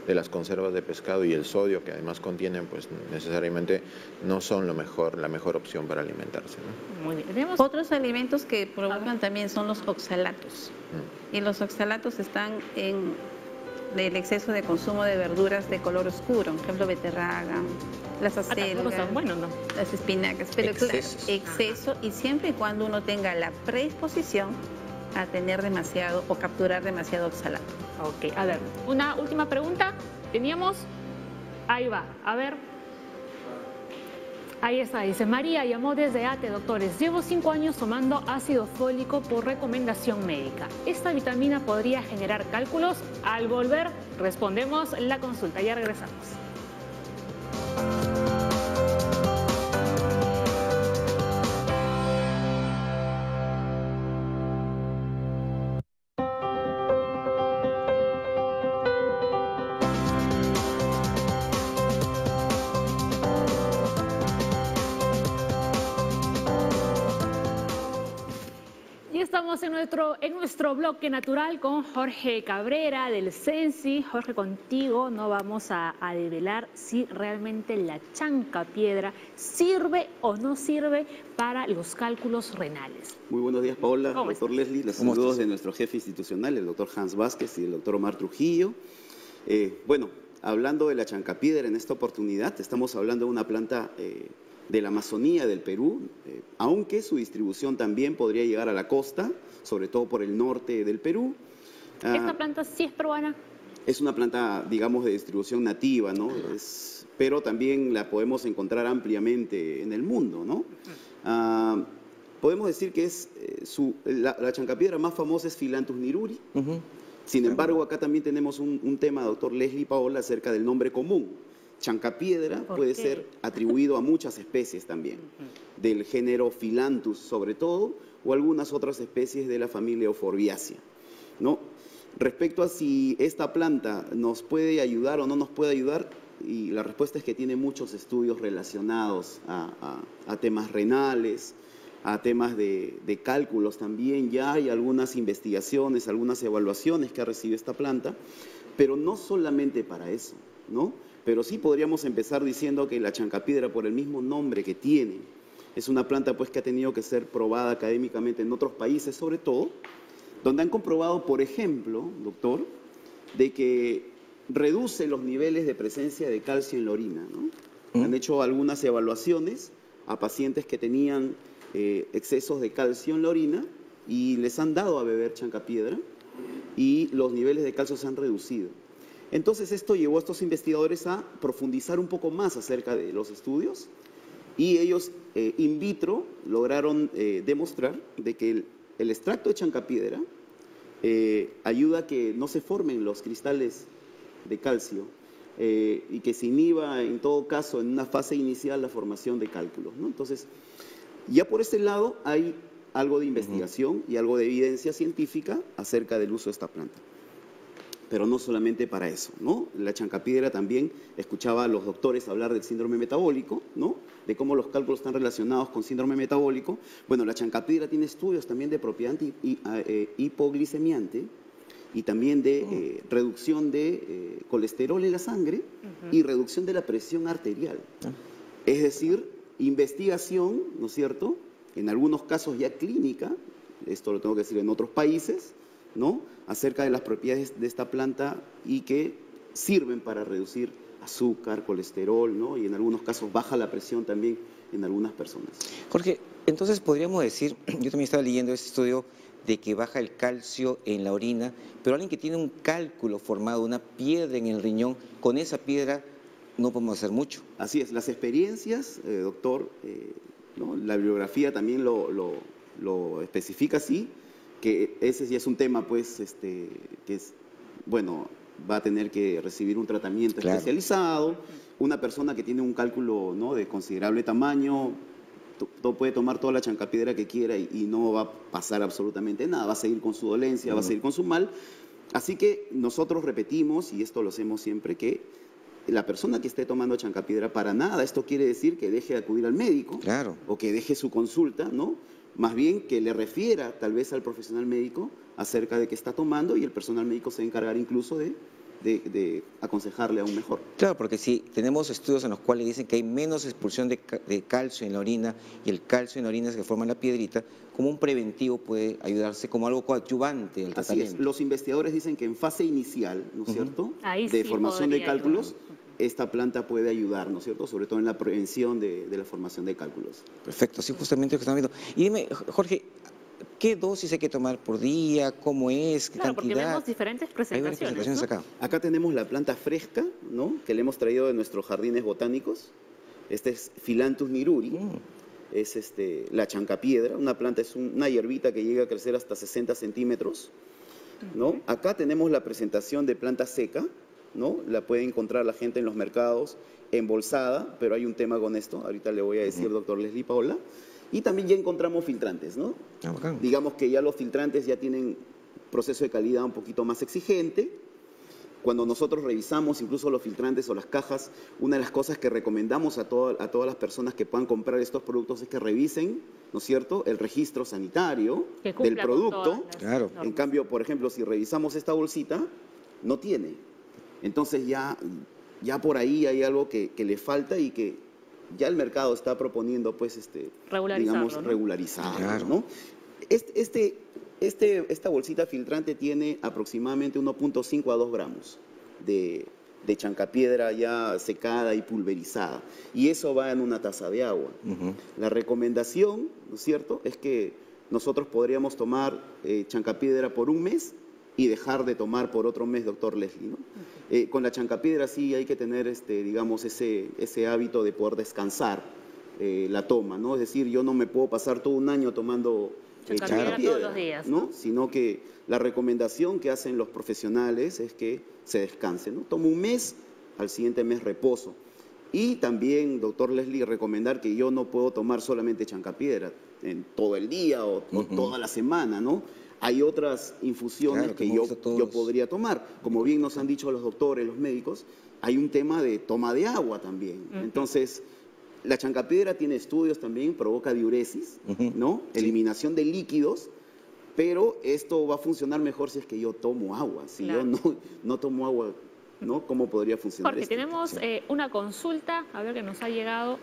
de las conservas de pescado, y el sodio que además contienen, pues necesariamente no son la mejor opción para alimentarse, ¿no? Muy bien. Tenemos Otros alimentos que provocan también son los oxalatos. Y los oxalatos están en el exceso de consumo de verduras de color oscuro, por ejemplo, beterraga, las acelgas, son buenos, ¿no? las espinacas, pero claro, Excesos. exceso, y siempre y cuando uno tenga la predisposición a tener demasiado o capturar demasiado oxalato. Ok, a ver, una última pregunta. Teníamos, ahí va, a ver. Ahí está, dice, María llamó desde ATE, doctores. Llevo 5 años tomando ácido fólico por recomendación médica. ¿Esta vitamina podría generar cálculos? Al volver, respondemos la consulta. Ya regresamos. Y estamos en nuestro bloque natural con Jorge Cabrera del CENSI. Jorge, contigo no vamos a develar si realmente la chancapiedra sirve o no sirve para los cálculos renales. Muy buenos días, Paola, ¿Cómo doctor estás? Leslie. Los estás? saludos de nuestro jefe institucional, el doctor Hans Vázquez, y el doctor Omar Trujillo. Bueno, hablando de la chancapiedra en esta oportunidad, estamos hablando de una planta de la Amazonía del Perú, aunque su distribución también podría llegar a la costa, sobre todo por el norte del Perú. ¿Esta planta sí es peruana? Es una planta, digamos, de distribución nativa, ¿no? Pero también la podemos encontrar ampliamente en el mundo, ¿no? Podemos decir que es la chancapiedra más famosa es Phyllanthus niruri. Sin embargo, acá también tenemos un tema, doctor Leslie Paola, acerca del nombre común. Chancapiedra puede ser atribuido a muchas especies también, del género Phyllanthus sobre todo, o algunas otras especies de la familia Euphorbiaceae, ¿no? Respecto a si esta planta nos puede ayudar o no nos puede ayudar, y la respuesta es que tiene muchos estudios relacionados a temas renales, a temas de cálculos también. Ya hay algunas investigaciones, algunas evaluaciones que ha recibido esta planta, pero no solamente para eso, ¿no? Pero sí podríamos empezar diciendo que la chancapiedra, por el mismo nombre que tiene, es una planta pues que ha tenido que ser probada académicamente en otros países, sobre todo, donde han comprobado, por ejemplo, doctor, de que reduce los niveles de presencia de calcio en la orina, ¿no? Han hecho algunas evaluaciones a pacientes que tenían excesos de calcio en la orina y les han dado a beber chancapiedra y los niveles de calcio se han reducido. Entonces esto llevó a estos investigadores a profundizar un poco más acerca de los estudios y ellos in vitro lograron demostrar de que el extracto de chancapiedra ayuda a que no se formen los cristales de calcio y que se inhiba en todo caso en una fase inicial la formación de cálculos, ¿no? Entonces, ya por ese lado hay algo de investigación y algo de evidencia científica acerca del uso de esta planta. Pero no solamente para eso, ¿no? La chancapiedra también, escuchaba a los doctores hablar del síndrome metabólico, ¿no? De cómo los cálculos están relacionados con síndrome metabólico. Bueno, la chancapiedra tiene estudios también de propiedad hipoglicemiante y también de reducción de colesterol en la sangre y reducción de la presión arterial. Es decir, investigación, ¿no es cierto?, en algunos casos ya clínica, esto lo tengo que decir en otros países, ¿no?, acerca de las propiedades de esta planta y que sirven para reducir azúcar, colesterol, ¿no?, y en algunos casos baja la presión también en algunas personas. Jorge, entonces podríamos decir, yo también estaba leyendo ese estudio de que baja el calcio en la orina, pero alguien que tiene un cálculo formado, una piedra en el riñón, con esa piedra no podemos hacer mucho. Así es, las experiencias, doctor, ¿no?, la bibliografía también lo especifica así, que ese ya es un tema, pues, que es, bueno, va a tener que recibir un tratamiento especializado. Una persona que tiene un cálculo, ¿no?, de considerable tamaño, puede tomar toda la chancapiedra que quiera y no va a pasar absolutamente nada, va a seguir con su dolencia, va a seguir con su mal. Así que nosotros repetimos, y esto lo hacemos siempre, que la persona que esté tomando chancapiedra, para nada esto quiere decir que deje de acudir al médico o que deje su consulta, ¿no? Más bien que le refiera tal vez al profesional médico acerca de qué está tomando y el personal médico se va a encargar incluso de aconsejarle aún mejor. Claro, porque si tenemos estudios en los cuales dicen que hay menos expulsión de calcio en la orina y el calcio en la orina se forma en la piedrita, como un preventivo puede ayudarse como algo coadyuvante al tratamiento. Así es, los investigadores dicen que en fase inicial, ¿no es cierto?, Ahí de sí formación de cálculos, ayudar. esta planta puede ayudar, ¿no es cierto?, sobre todo en la prevención de la formación de cálculos. Perfecto, sí, justamente lo que estamos viendo. Y dime, Jorge, ¿qué dosis hay que tomar por día? ¿Cómo es? ¿Qué Claro, cantidad? porque vemos diferentes Hay varias presentaciones, ¿no? acá. Acá tenemos la planta fresca, ¿no?, que le hemos traído de nuestros jardines botánicos. Este es Phyllanthus niruri, es la chancapiedra, una planta, es una hierbita que llega a crecer hasta 60 centímetros, ¿no? Acá tenemos la presentación de planta seca, ¿no? La puede encontrar la gente en los mercados embolsada, pero hay un tema con esto, ahorita le voy a decir, doctor Leslie Paola. Y también ya encontramos filtrantes, ¿no? Digamos que ya los filtrantes ya tienen proceso de calidad un poquito más exigente. Cuando nosotros revisamos incluso los filtrantes o las cajas, una de las cosas que recomendamos a todas las personas que puedan comprar estos productos es que revisen, ¿no es cierto?, el registro sanitario del producto. Claro. En cambio, por ejemplo, si revisamos esta bolsita, no tiene. Entonces ya por ahí hay algo que le falta y que ya el mercado está proponiendo, pues, digamos, regularizarlo, ¿no? Esta bolsita filtrante tiene aproximadamente 1.5 a 2 gramos de de chancapiedra ya secada y pulverizada. Y eso va en una taza de agua. La recomendación, ¿no es cierto?, es que nosotros podríamos tomar chancapiedra por un mes y dejar de tomar por otro mes, doctor Leslie, ¿no? Con la chancapiedra sí hay que tener, digamos, ese hábito de poder descansar la toma, ¿no? Es decir, yo no me puedo pasar todo un año tomando chancapiedra todos los días, ¿no? Sino que la recomendación que hacen los profesionales es que se descanse, ¿no? Tomo un mes, al siguiente mes reposo. Y también, doctor Leslie, recomendar que yo no puedo tomar solamente chancapiedra en todo el día o toda la semana, ¿no? Hay otras infusiones que yo podría tomar. Como bien nos han dicho los doctores, los médicos, hay un tema de toma de agua también. Entonces, la chancapiedra tiene estudios también, provoca diuresis, ¿no? Eliminación de líquidos, pero esto va a funcionar mejor si es que yo tomo agua. Si yo no tomo agua, ¿no? ¿Cómo podría funcionar Porque esto? tenemos una consulta, a ver, que nos ha llegado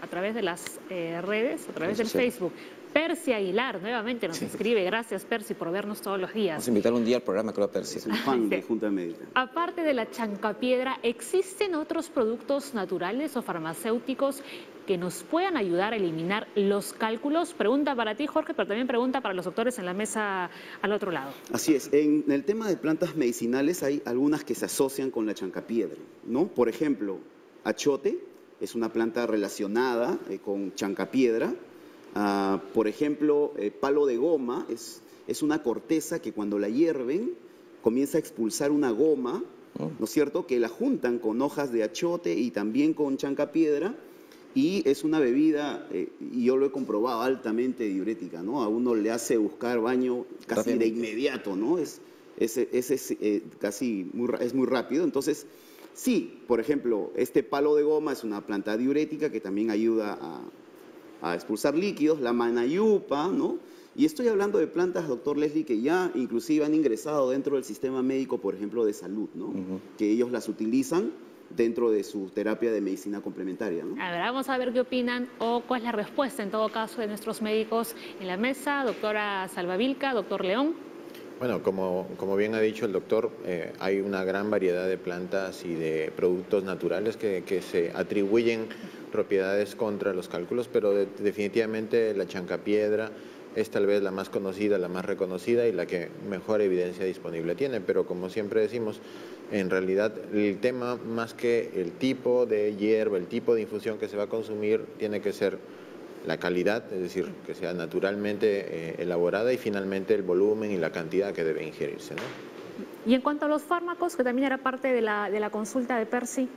a través de las redes, a través del Facebook. Percy Aguilar nuevamente nos escribe. Gracias, Percy, por vernos todos los días. Vamos a invitar un día al programa, creo, a Percy. Es un fan de Junta Médica. Aparte de la chancapiedra, ¿existen otros productos naturales o farmacéuticos que nos puedan ayudar a eliminar los cálculos? Pregunta para ti, Jorge, pero también pregunta para los doctores en la mesa al otro lado. Así es. En el tema de plantas medicinales hay algunas que se asocian con la chancapiedra, ¿no? Por ejemplo, achote es una planta relacionada con chancapiedra. Por ejemplo, palo de goma es una corteza que cuando la hierven comienza a expulsar una goma, ¿no es cierto?, que la juntan con hojas de achote y también con chancapiedra, y es una bebida, y yo lo he comprobado, altamente diurética, ¿no? A uno le hace buscar baño casi de inmediato, ¿no? Es muy rápido. Entonces, sí, por ejemplo, este palo de goma es una planta diurética que también ayuda a expulsar líquidos, la manayupa, ¿no? Y estoy hablando de plantas, doctor Leslie, que ya inclusive han ingresado dentro del sistema médico, por ejemplo, de salud, ¿no? Que ellos las utilizan dentro de su terapia de medicina complementaria, ¿no? A ver, vamos a ver qué opinan o cuál es la respuesta en todo caso de nuestros médicos en la mesa. Doctora Salvavilca, doctor León. Bueno, como bien ha dicho el doctor, hay una gran variedad de plantas y de productos naturales que se atribuyen propiedades contra los cálculos, pero definitivamente la chancapiedra es tal vez la más conocida, la más reconocida y la que mejor evidencia disponible tiene, pero como siempre decimos, en realidad el tema más que el tipo de hierba, el tipo de infusión que se va a consumir, tiene que ser la calidad, es decir, que sea naturalmente elaborada, y finalmente el volumen y la cantidad que debe ingerirse, ¿no? Y en cuanto a los fármacos, que también era parte de la consulta de Percy.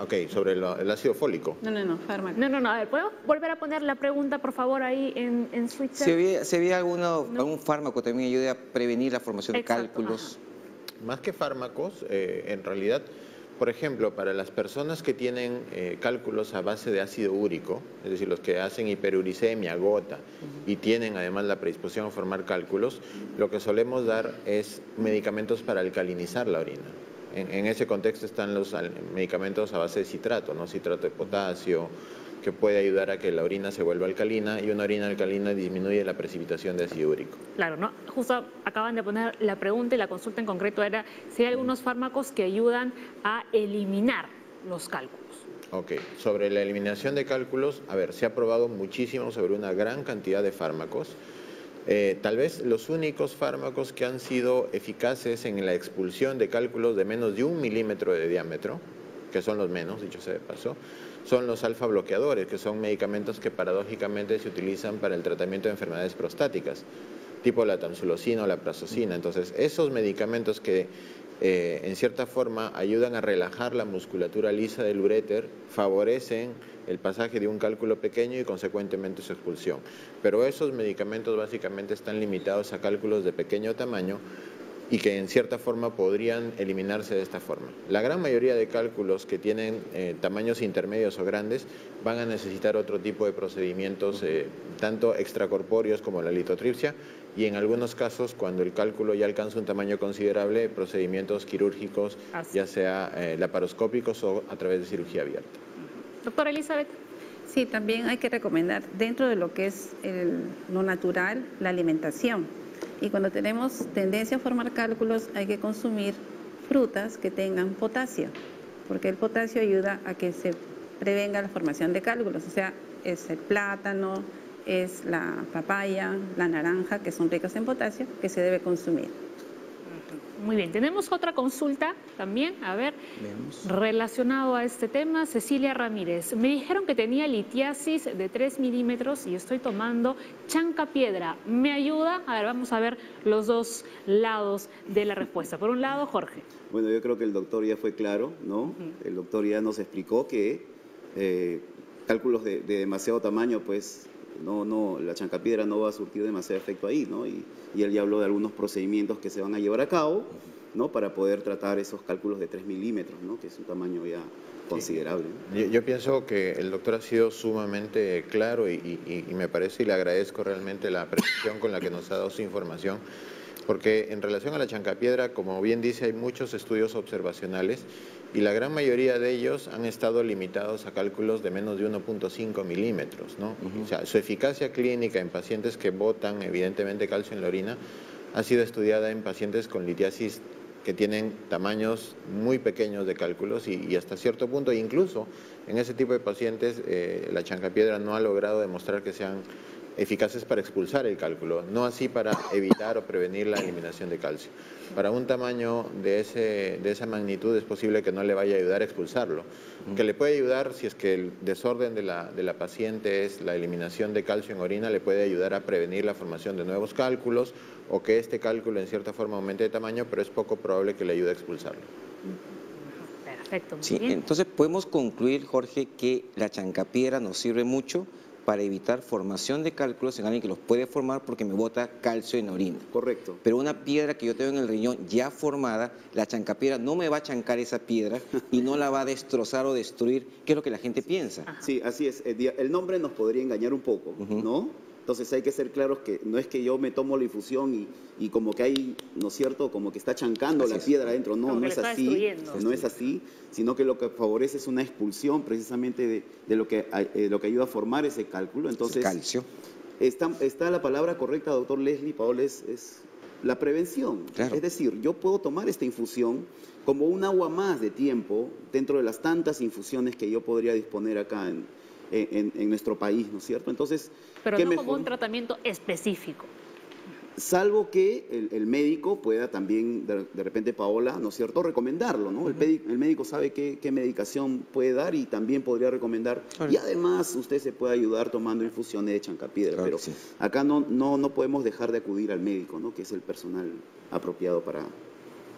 Ok, sobre el ácido fólico. No, fármaco. No, a ver, ¿puedo volver a poner la pregunta, por favor, ahí en Switch? ¿Se había algún fármaco también ayude a prevenir la formación de cálculos? Más que fármacos, en realidad, por ejemplo, para las personas que tienen cálculos a base de ácido úrico, es decir, los que hacen hiperuricemia, gota, y tienen además la predisposición a formar cálculos, lo que solemos dar es medicamentos para alcalinizar la orina. En ese contexto están los medicamentos a base de citrato, ¿no? Citrato de potasio, que puede ayudar a que la orina se vuelva alcalina, y una orina alcalina disminuye la precipitación de ácido úrico. Claro, ¿no? Justo acaban de poner la pregunta, y la consulta en concreto era si hay algunos fármacos que ayudan a eliminar los cálculos. Ok, sobre la eliminación de cálculos, a ver, se ha probado muchísimo sobre una gran cantidad de fármacos. Tal vez los únicos fármacos que han sido eficaces en la expulsión de cálculos de menos de 1 milímetro de diámetro, que son los menos, dicho sea de paso, son los alfa bloqueadores, que son medicamentos que paradójicamente se utilizan para el tratamiento de enfermedades prostáticas, tipo la tamsulosina o la prazosina. Entonces, esos medicamentos que en cierta forma ayudan a relajar la musculatura lisa del uréter, favorecen el pasaje de un cálculo pequeño y consecuentemente su expulsión. Pero esos medicamentos básicamente están limitados a cálculos de pequeño tamaño y que en cierta forma podrían eliminarse de esta forma. La gran mayoría de cálculos que tienen tamaños intermedios o grandes van a necesitar otro tipo de procedimientos, tanto extracorpóreos como la litotripsia, y en algunos casos, cuando el cálculo ya alcanza un tamaño considerable, procedimientos quirúrgicos, ya sea laparoscópicos o a través de cirugía abierta. Doctora Elizabeth. Sí, también hay que recomendar dentro de lo que es lo natural, la alimentación. Y cuando tenemos tendencia a formar cálculos, hay que consumir frutas que tengan potasio, porque el potasio ayuda a que se prevenga la formación de cálculos. O sea, es el plátano, es la papaya, la naranja, que son ricas en potasio, que se debe consumir. Muy bien, tenemos otra consulta también, a ver, relacionado a este tema. Cecilia Ramírez, me dijeron que tenía litiasis de 3 milímetros y estoy tomando chancapiedra. ¿Me ayuda? A ver, vamos a ver los dos lados de la respuesta. Por un lado, Jorge. Bueno, yo creo que el doctor ya fue claro, ¿no? El doctor ya nos explicó que cálculos de demasiado tamaño, pues la chancapiedra no va a surtir demasiado efecto ahí, ¿no? Y él ya habló de algunos procedimientos que se van a llevar a cabo, ¿no? Para poder tratar esos cálculos de 3 milímetros, ¿no? Que es un tamaño ya considerable, ¿no? Yo pienso que el doctor ha sido sumamente claro y me parece y le agradezco realmente la precisión con la que nos ha dado su información, porque en relación a la chancapiedra, como bien dice, hay muchos estudios observacionales y la gran mayoría de ellos han estado limitados a cálculos de menos de 1.5 milímetros, ¿no? O sea, su eficacia clínica en pacientes que botan evidentemente calcio en la orina ha sido estudiada en pacientes con litiasis que tienen tamaños muy pequeños de cálculos y hasta cierto punto, incluso en ese tipo de pacientes, la chancapiedra no ha logrado demostrar que sean eficaces para expulsar el cálculo, no así para evitar o prevenir la eliminación de calcio. Para un tamaño de esa magnitud es posible que no le vaya a ayudar a expulsarlo, que le puede ayudar si es que el desorden de la paciente es la eliminación de calcio en orina, le puede ayudar a prevenir la formación de nuevos cálculos o que este cálculo en cierta forma aumente de tamaño, pero es poco probable que le ayude a expulsarlo. Perfecto. Muy Sí, bien. entonces podemos concluir, Jorge, que la chancapiedra nos sirve mucho para evitar formación de cálculos en alguien que los puede formar porque me bota calcio en la orina. Correcto. Pero una piedra que yo tengo en el riñón ya formada, la chancapiedra no me va a chancar esa piedra y no la va a destrozar o destruir, que es lo que la gente piensa. Sí, así es. El nombre nos podría engañar un poco, ¿no? Entonces hay que ser claros que no es que yo me tomo la infusión y como que hay, ¿no es cierto?, como que está chancando la piedra adentro. No, no es así, no es así, sino que lo que favorece es una expulsión precisamente de lo que ayuda a formar ese cálculo. Entonces, calcio. Está la palabra correcta, doctor Leslie, Paola, es la prevención. Claro. Es decir, yo puedo tomar esta infusión como un agua más de tiempo dentro de las tantas infusiones que yo podría disponer acá en nuestro país, ¿no es cierto? Entonces, Pero ¿qué no mejor? como un tratamiento específico. Salvo que el médico pueda también, de repente, Paola, ¿no es cierto?, recomendarlo, ¿no? El médico sabe qué medicación puede dar y también podría recomendar. Y además, usted se puede ayudar tomando infusiones de chancapiedra. Claro, pero sí. acá no podemos dejar de acudir al médico, ¿no?, que es el personal apropiado para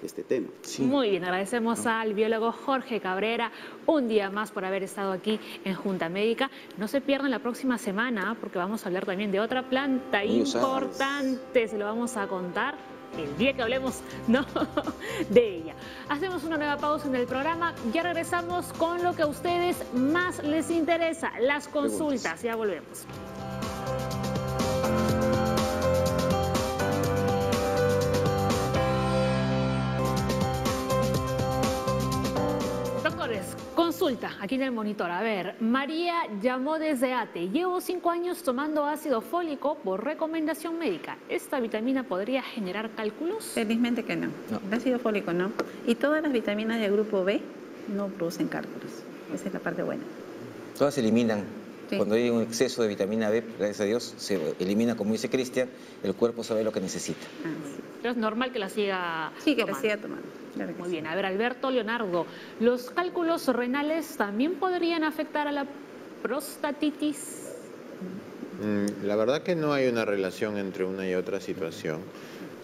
este tema. Sí. Muy bien, agradecemos al biólogo Jorge Cabrera un día más por haber estado aquí en Junta Médica. No se pierdan la próxima semana porque vamos a hablar también de otra planta Muy usada. importante, se lo vamos a contar el día que hablemos, ¿no?, de ella. Hacemos una nueva pausa en el programa, ya regresamos con lo que a ustedes más les interesa, las consultas, ya volvemos. Consulta, aquí en el monitor. A ver, María llamó desde ATE. Llevo 5 años tomando ácido fólico por recomendación médica. ¿Esta vitamina podría generar cálculos? Felizmente que no. El ácido fólico no. Y todas las vitaminas del grupo B no producen cálculos. Esa es la parte buena. Todas se eliminan. Sí. Cuando hay un exceso de vitamina B, gracias a Dios, se elimina, como dice Cristian, el cuerpo sabe lo que necesita. Pero es normal que la siga Sí, que tomando. la siga tomando. Claro que Muy sí. bien, a ver, Alberto Leonardo, ¿los cálculos renales también podrían afectar a la prostatitis? La verdad que no hay una relación entre una y otra situación.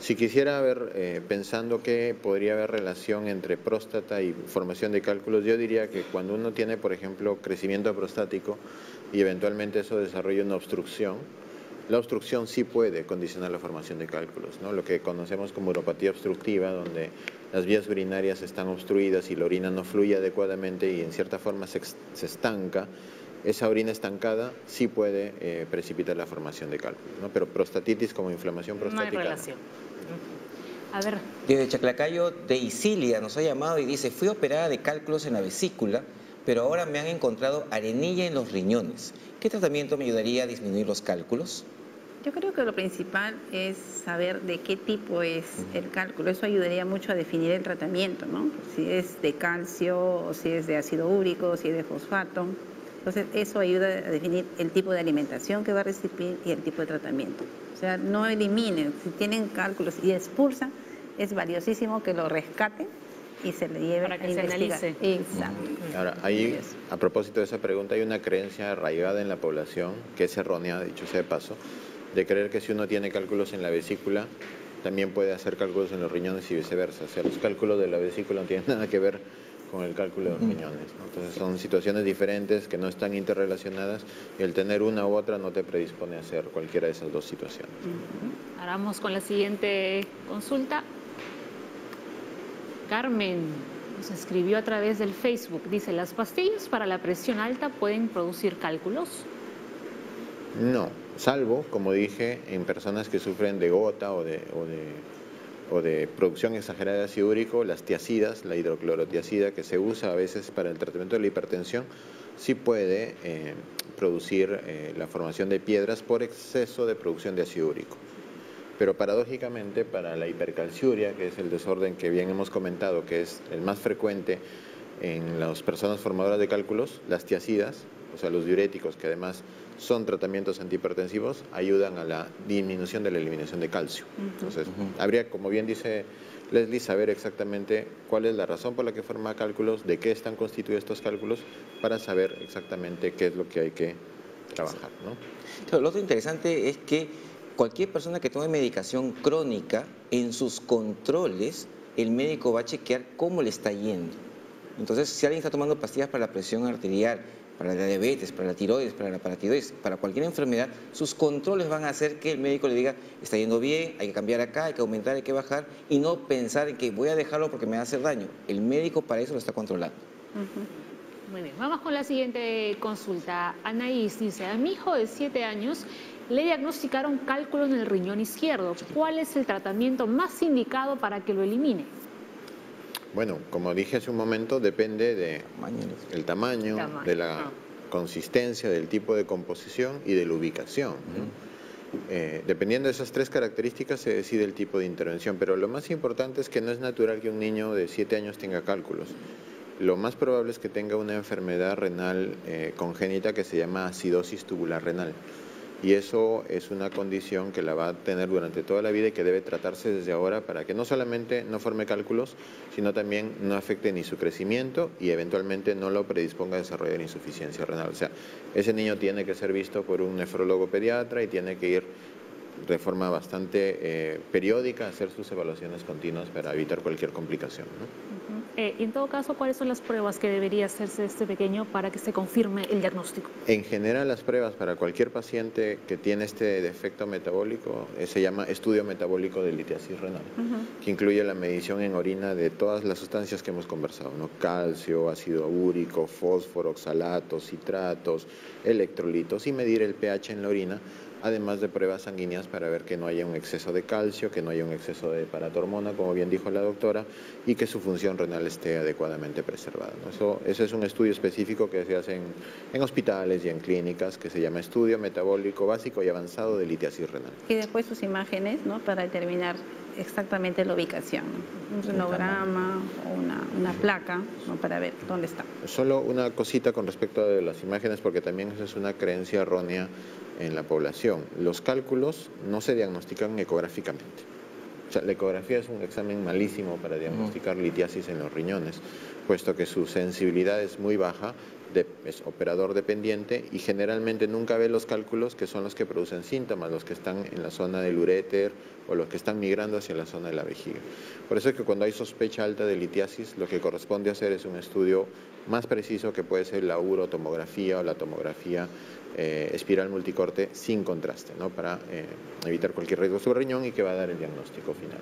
Si quisiera ver, pensando que podría haber relación entre próstata y formación de cálculos, yo diría que cuando uno tiene, por ejemplo, crecimiento prostático y eventualmente eso desarrolla una obstrucción, la obstrucción sí puede condicionar la formación de cálculos, ¿no? Lo que conocemos como uropatía obstructiva, donde las vías urinarias están obstruidas y la orina no fluye adecuadamente y en cierta forma se estanca. Esa orina estancada sí puede precipitar la formación de cálculos, ¿no? Pero prostatitis como inflamación No hay prostática. relación. A ver, Desde Chaclacayo, de Isilia, nos ha llamado y dice, fui operada de cálculos en la vesícula, pero ahora me han encontrado arenilla en los riñones. ¿Qué tratamiento me ayudaría a disminuir los cálculos? Yo creo que lo principal es saber de qué tipo es el cálculo. Eso ayudaría mucho a definir el tratamiento, ¿no? Si es de calcio, o si es de ácido úrico, o si es de fosfato. Entonces, eso ayuda a definir el tipo de alimentación que va a recibir y el tipo de tratamiento. O sea, no eliminen. Si tienen cálculos y expulsan, es valiosísimo que lo rescaten y se le lleve para que a se investigar. analice. Exacto. Ahora, ahí, a propósito de esa pregunta, hay una creencia arraigada en la población, que es errónea, dicho sea de paso, de creer que si uno tiene cálculos en la vesícula, también puede hacer cálculos en los riñones y viceversa. O sea, los cálculos de la vesícula no tienen nada que ver con el cálculo de los riñones, ¿no? Entonces son situaciones diferentes que no están interrelacionadas y el tener una u otra no te predispone a hacer cualquiera de esas dos situaciones. Ahora vamos con la siguiente consulta. Carmen nos escribió a través del Facebook. Dice, ¿las pastillas para la presión alta pueden producir cálculos? No, salvo, como dije, en personas que sufren de gota o de producción exagerada de ácido úrico, las tiacidas, la hidroclorotiacida, que se usa a veces para el tratamiento de la hipertensión, sí puede producir la formación de piedras por exceso de producción de ácido úrico. Pero paradójicamente, para la hipercalciuria, que es el desorden que bien hemos comentado, que es el más frecuente en las personas formadoras de cálculos, las tiacidas, o sea, los diuréticos, que además son tratamientos antihipertensivos, ayudan a la disminución de la eliminación de calcio. Entonces, habría, como bien dice Leslie, saber exactamente cuál es la razón por la que forma cálculos, de qué están constituidos estos cálculos, para saber exactamente qué es lo que hay que trabajar, ¿no? Claro, lo otro interesante es que cualquier persona que tome medicación crónica, en sus controles, el médico va a chequear cómo le está yendo. Entonces, si alguien está tomando pastillas para la presión arterial, para la diabetes, para la tiroides, para la paratiroides, para cualquier enfermedad, sus controles van a hacer que el médico le diga, está yendo bien, hay que cambiar acá, hay que aumentar, hay que bajar, y no pensar en que voy a dejarlo porque me va a hacer daño. El médico para eso lo está controlando. Muy bien, vamos con la siguiente consulta. Anaís dice, a mi hijo de 7 años le diagnosticaron cálculo en el riñón izquierdo. ¿Cuál es el tratamiento más indicado para que lo elimine? Bueno, como dije hace un momento, depende del tamaño, de la consistencia, del tipo de composición y de la ubicación, ¿no? Dependiendo de esas tres características se decide el tipo de intervención, pero lo más importante es que no es natural que un niño de 7 años tenga cálculos. Lo más probable es que tenga una enfermedad renal congénita que se llama acidosis tubular renal. Y eso es una condición que la va a tener durante toda la vida y que debe tratarse desde ahora para que no solamente no forme cálculos, sino también no afecte ni su crecimiento y eventualmente no lo predisponga a desarrollar insuficiencia renal. O sea, ese niño tiene que ser visto por un nefrólogo pediatra y tiene que ir de forma bastante periódica a hacer sus evaluaciones continuas para evitar cualquier complicación, ¿no? Y en todo caso, ¿cuáles son las pruebas que debería hacerse este pequeño para que se confirme el diagnóstico? En general, las pruebas para cualquier paciente que tiene este defecto metabólico se llama estudio metabólico de litiasis renal, que incluye la medición en orina de todas las sustancias que hemos conversado, ¿no? Calcio, ácido úrico, fósforo, oxalatos, citratos, electrolitos y medir el pH en la orina, además de pruebas sanguíneas para ver que no haya un exceso de calcio, que no haya un exceso de paratormona, como bien dijo la doctora, y que su función renal esté adecuadamente preservada, ¿no? Eso es un estudio específico que se hace en hospitales y en clínicas, que se llama Estudio Metabólico Básico y Avanzado de Litiasis Renal. Y después sus imágenes, ¿no? Para determinar exactamente la ubicación, ¿no? Un renograma o una placa, ¿no? Para ver dónde está. Solo una cosita con respecto a las imágenes, porque también esa es una creencia errónea en la población. Los cálculos no se diagnostican ecográficamente. O sea, la ecografía es un examen malísimo para diagnosticar litiasis en los riñones, puesto que su sensibilidad es muy baja, es operador dependiente y generalmente nunca ve los cálculos que son los que producen síntomas, los que están en la zona del uréter o los que están migrando hacia la zona de la vejiga. Por eso es que cuando hay sospecha alta de litiasis, lo que corresponde hacer es un estudio más preciso, que puede ser la urotomografía o la tomografía espiral multicorte sin contraste, ¿no? Para evitar cualquier riesgo sobre el riñón y que va a dar el diagnóstico final.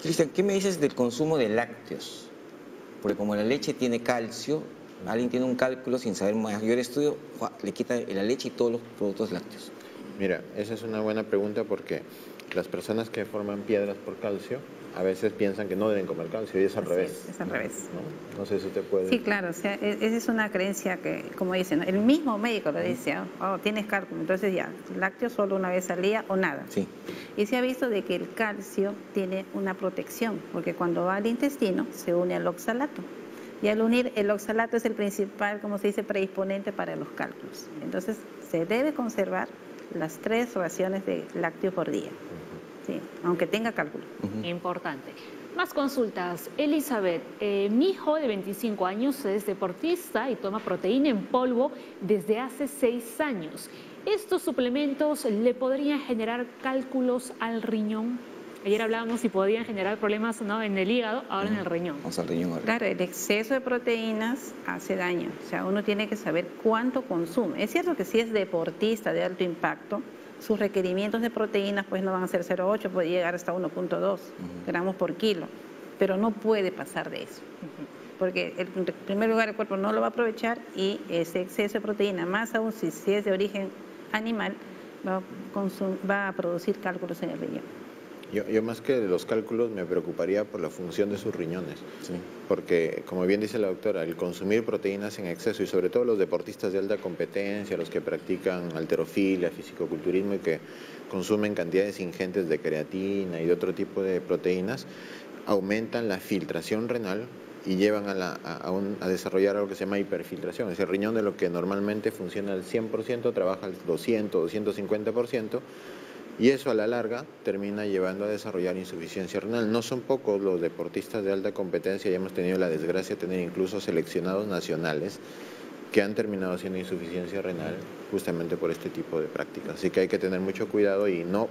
Cristian, ¿qué me dices del consumo de lácteos? Porque como la leche tiene calcio, alguien tiene un cálculo sin saber mayor estudio, le quita la leche y todos los productos lácteos. Mira, esa es una buena pregunta porque las personas que forman piedras por calcio a veces piensan que no deben comer calcio y es al revés. Es al revés. No sé si usted puede... Sí, claro, o sea, esa es una creencia que, como dicen, el mismo médico lo dice, oh, tienes cálculo, entonces ya, lácteo solo una vez al día o nada. Sí. Y se ha visto de que el calcio tiene una protección, porque cuando va al intestino se une al oxalato. Y al unir, el oxalato es el principal, como se dice, predisponente para los cálculos. Entonces, se debe conservar las 3 raciones de lácteo por día, sí, aunque tenga cálculo. Importante. Más consultas. Elizabeth, mi hijo de 25 años es deportista y toma proteína en polvo desde hace 6 años. ¿Estos suplementos le podrían generar cálculos al riñón? Ayer hablábamos si podían generar problemas, ¿no?, en el hígado, ahora en el riñón. Vamos al riñón ahora. Claro, el exceso de proteínas hace daño, o sea, uno tiene que saber cuánto consume. Es cierto que si es deportista de alto impacto, sus requerimientos de proteínas pues no van a ser 0,8, puede llegar hasta 1,2 gramos por kilo, pero no puede pasar de eso, porque en primer lugar el cuerpo no lo va a aprovechar y ese exceso de proteína, más aún si es de origen animal, va a producir cálculos en el riñón. Yo más que los cálculos me preocuparía por la función de sus riñones, porque como bien dice la doctora, el consumir proteínas en exceso y sobre todo los deportistas de alta competencia, los que practican halterofilia, fisicoculturismo y que consumen cantidades ingentes de creatina y de otro tipo de proteínas, aumentan la filtración renal y llevan a desarrollar algo que se llama hiperfiltración. Es el riñón de lo que normalmente funciona al 100%, trabaja al 200, 250%, y eso a la larga termina llevando a desarrollar insuficiencia renal. No son pocos los deportistas de alta competencia, ya hemos tenido la desgracia de tener incluso seleccionados nacionales que han terminado haciendo insuficiencia renal justamente por este tipo de prácticas. Así que hay que tener mucho cuidado y no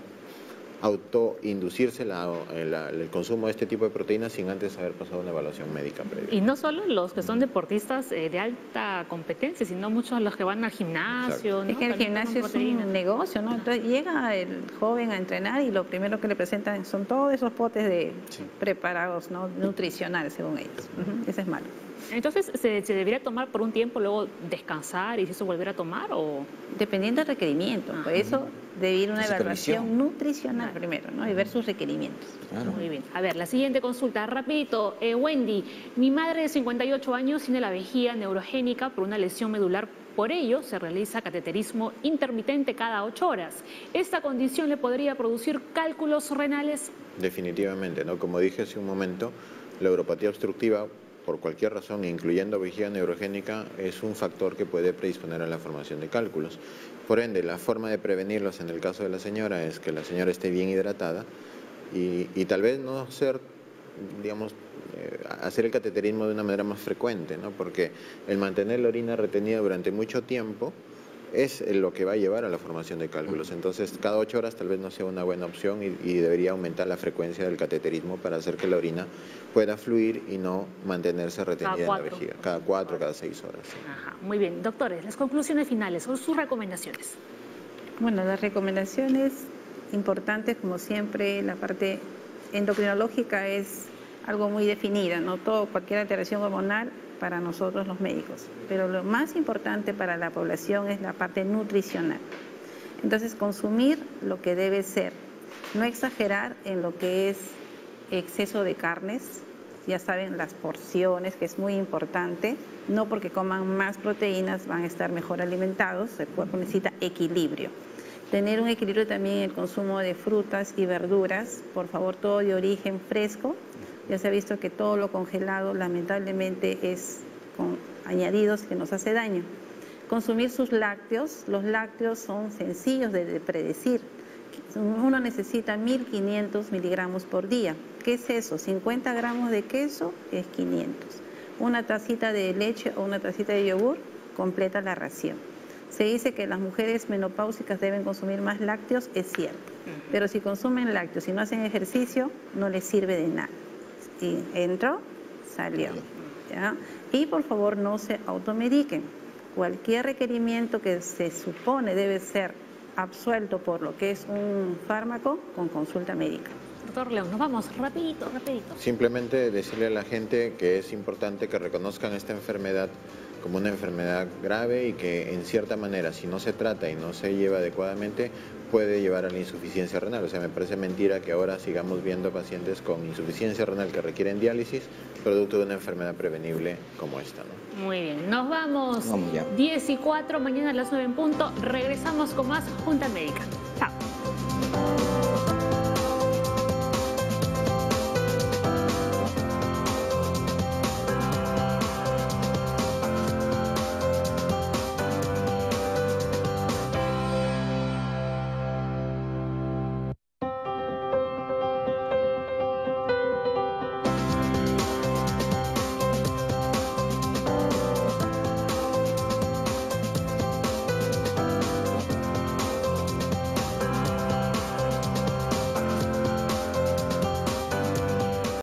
autoinducirse el consumo de este tipo de proteínas sin antes haber pasado una evaluación médica previa. Y no solo los que son deportistas de alta competencia, sino muchos los que van al gimnasio, ¿no? Es que el También gimnasio toman es proteína. un negocio, ¿no? Entonces llega el joven a entrenar y lo primero que le presentan son todos esos potes de preparados, ¿no?, nutricionales, según ellos. Eso es malo. Entonces, ¿se debería tomar por un tiempo, luego descansar y si eso volver a tomar o...? Dependiendo del requerimiento. Por eso debe ir una La evaluación supervisión. nutricional primero, ¿no?, y ver sus requerimientos. Claro. Muy bien. A ver, la siguiente consulta, rapidito. Wendy, mi madre de 58 años tiene la vejiga neurogénica por una lesión medular. Por ello, se realiza cateterismo intermitente cada 8 horas. ¿Esta condición le podría producir cálculos renales? Definitivamente, ¿no? Como dije hace un momento, la uropatía obstructiva, por cualquier razón, incluyendo vejiga neurogénica, es un factor que puede predisponer a la formación de cálculos. Por ende, la forma de prevenirlos en el caso de la señora es que la señora esté bien hidratada y tal vez no ser, digamos, hacer el cateterismo de una manera más frecuente, ¿no? Porque el mantener la orina retenida durante mucho tiempo es lo que va a llevar a la formación de cálculos. Entonces, cada 8 horas tal vez no sea una buena opción y debería aumentar la frecuencia del cateterismo para hacer que la orina pueda fluir y no mantenerse retenida en la vejiga. Cada 4, cada 6 horas. Sí. Ajá, muy bien. Doctores, las conclusiones finales, son sus recomendaciones. Bueno, las recomendaciones importantes, como siempre, la parte endocrinológica es algo muy definida, ¿no? Cualquier alteración hormonal para nosotros los médicos, pero lo más importante para la población es la parte nutricional. Entonces, consumir lo que debe ser, no exagerar en lo que es exceso de carnes, ya saben las porciones, que es muy importante, no porque coman más proteínas van a estar mejor alimentados, el cuerpo necesita equilibrio. Tener un equilibrio también en el consumo de frutas y verduras, por favor, todo de origen fresco. Ya se ha visto que todo lo congelado lamentablemente es con añadidos que nos hace daño. Consumir sus lácteos, los lácteos son sencillos de predecir. Uno necesita 1500 miligramos por día. ¿Qué es eso? 50 gramos de queso es 500. Una tacita de leche o una tacita de yogur completa la ración. Se dice que las mujeres menopáusicas deben consumir más lácteos, es cierto. Pero si consumen lácteos y no hacen ejercicio, no les sirve de nada. Y entró, salió. ¿Ya? Y por favor no se automediquen. Cualquier requerimiento que se supone debe ser absuelto por lo que es un fármaco, con consulta médica. Doctor León, nos vamos rapidito. Simplemente decirle a la gente que es importante que reconozcan esta enfermedad como una enfermedad grave y que en cierta manera, si no se trata y no se lleva adecuadamente, puede llevar a la insuficiencia renal. O sea, me parece mentira que ahora sigamos viendo pacientes con insuficiencia renal que requieren diálisis producto de una enfermedad prevenible como esta, ¿no? Muy bien, nos vamos. Vamos ya. 10:04, mañana a las 9 en punto. Regresamos con más Junta Médica.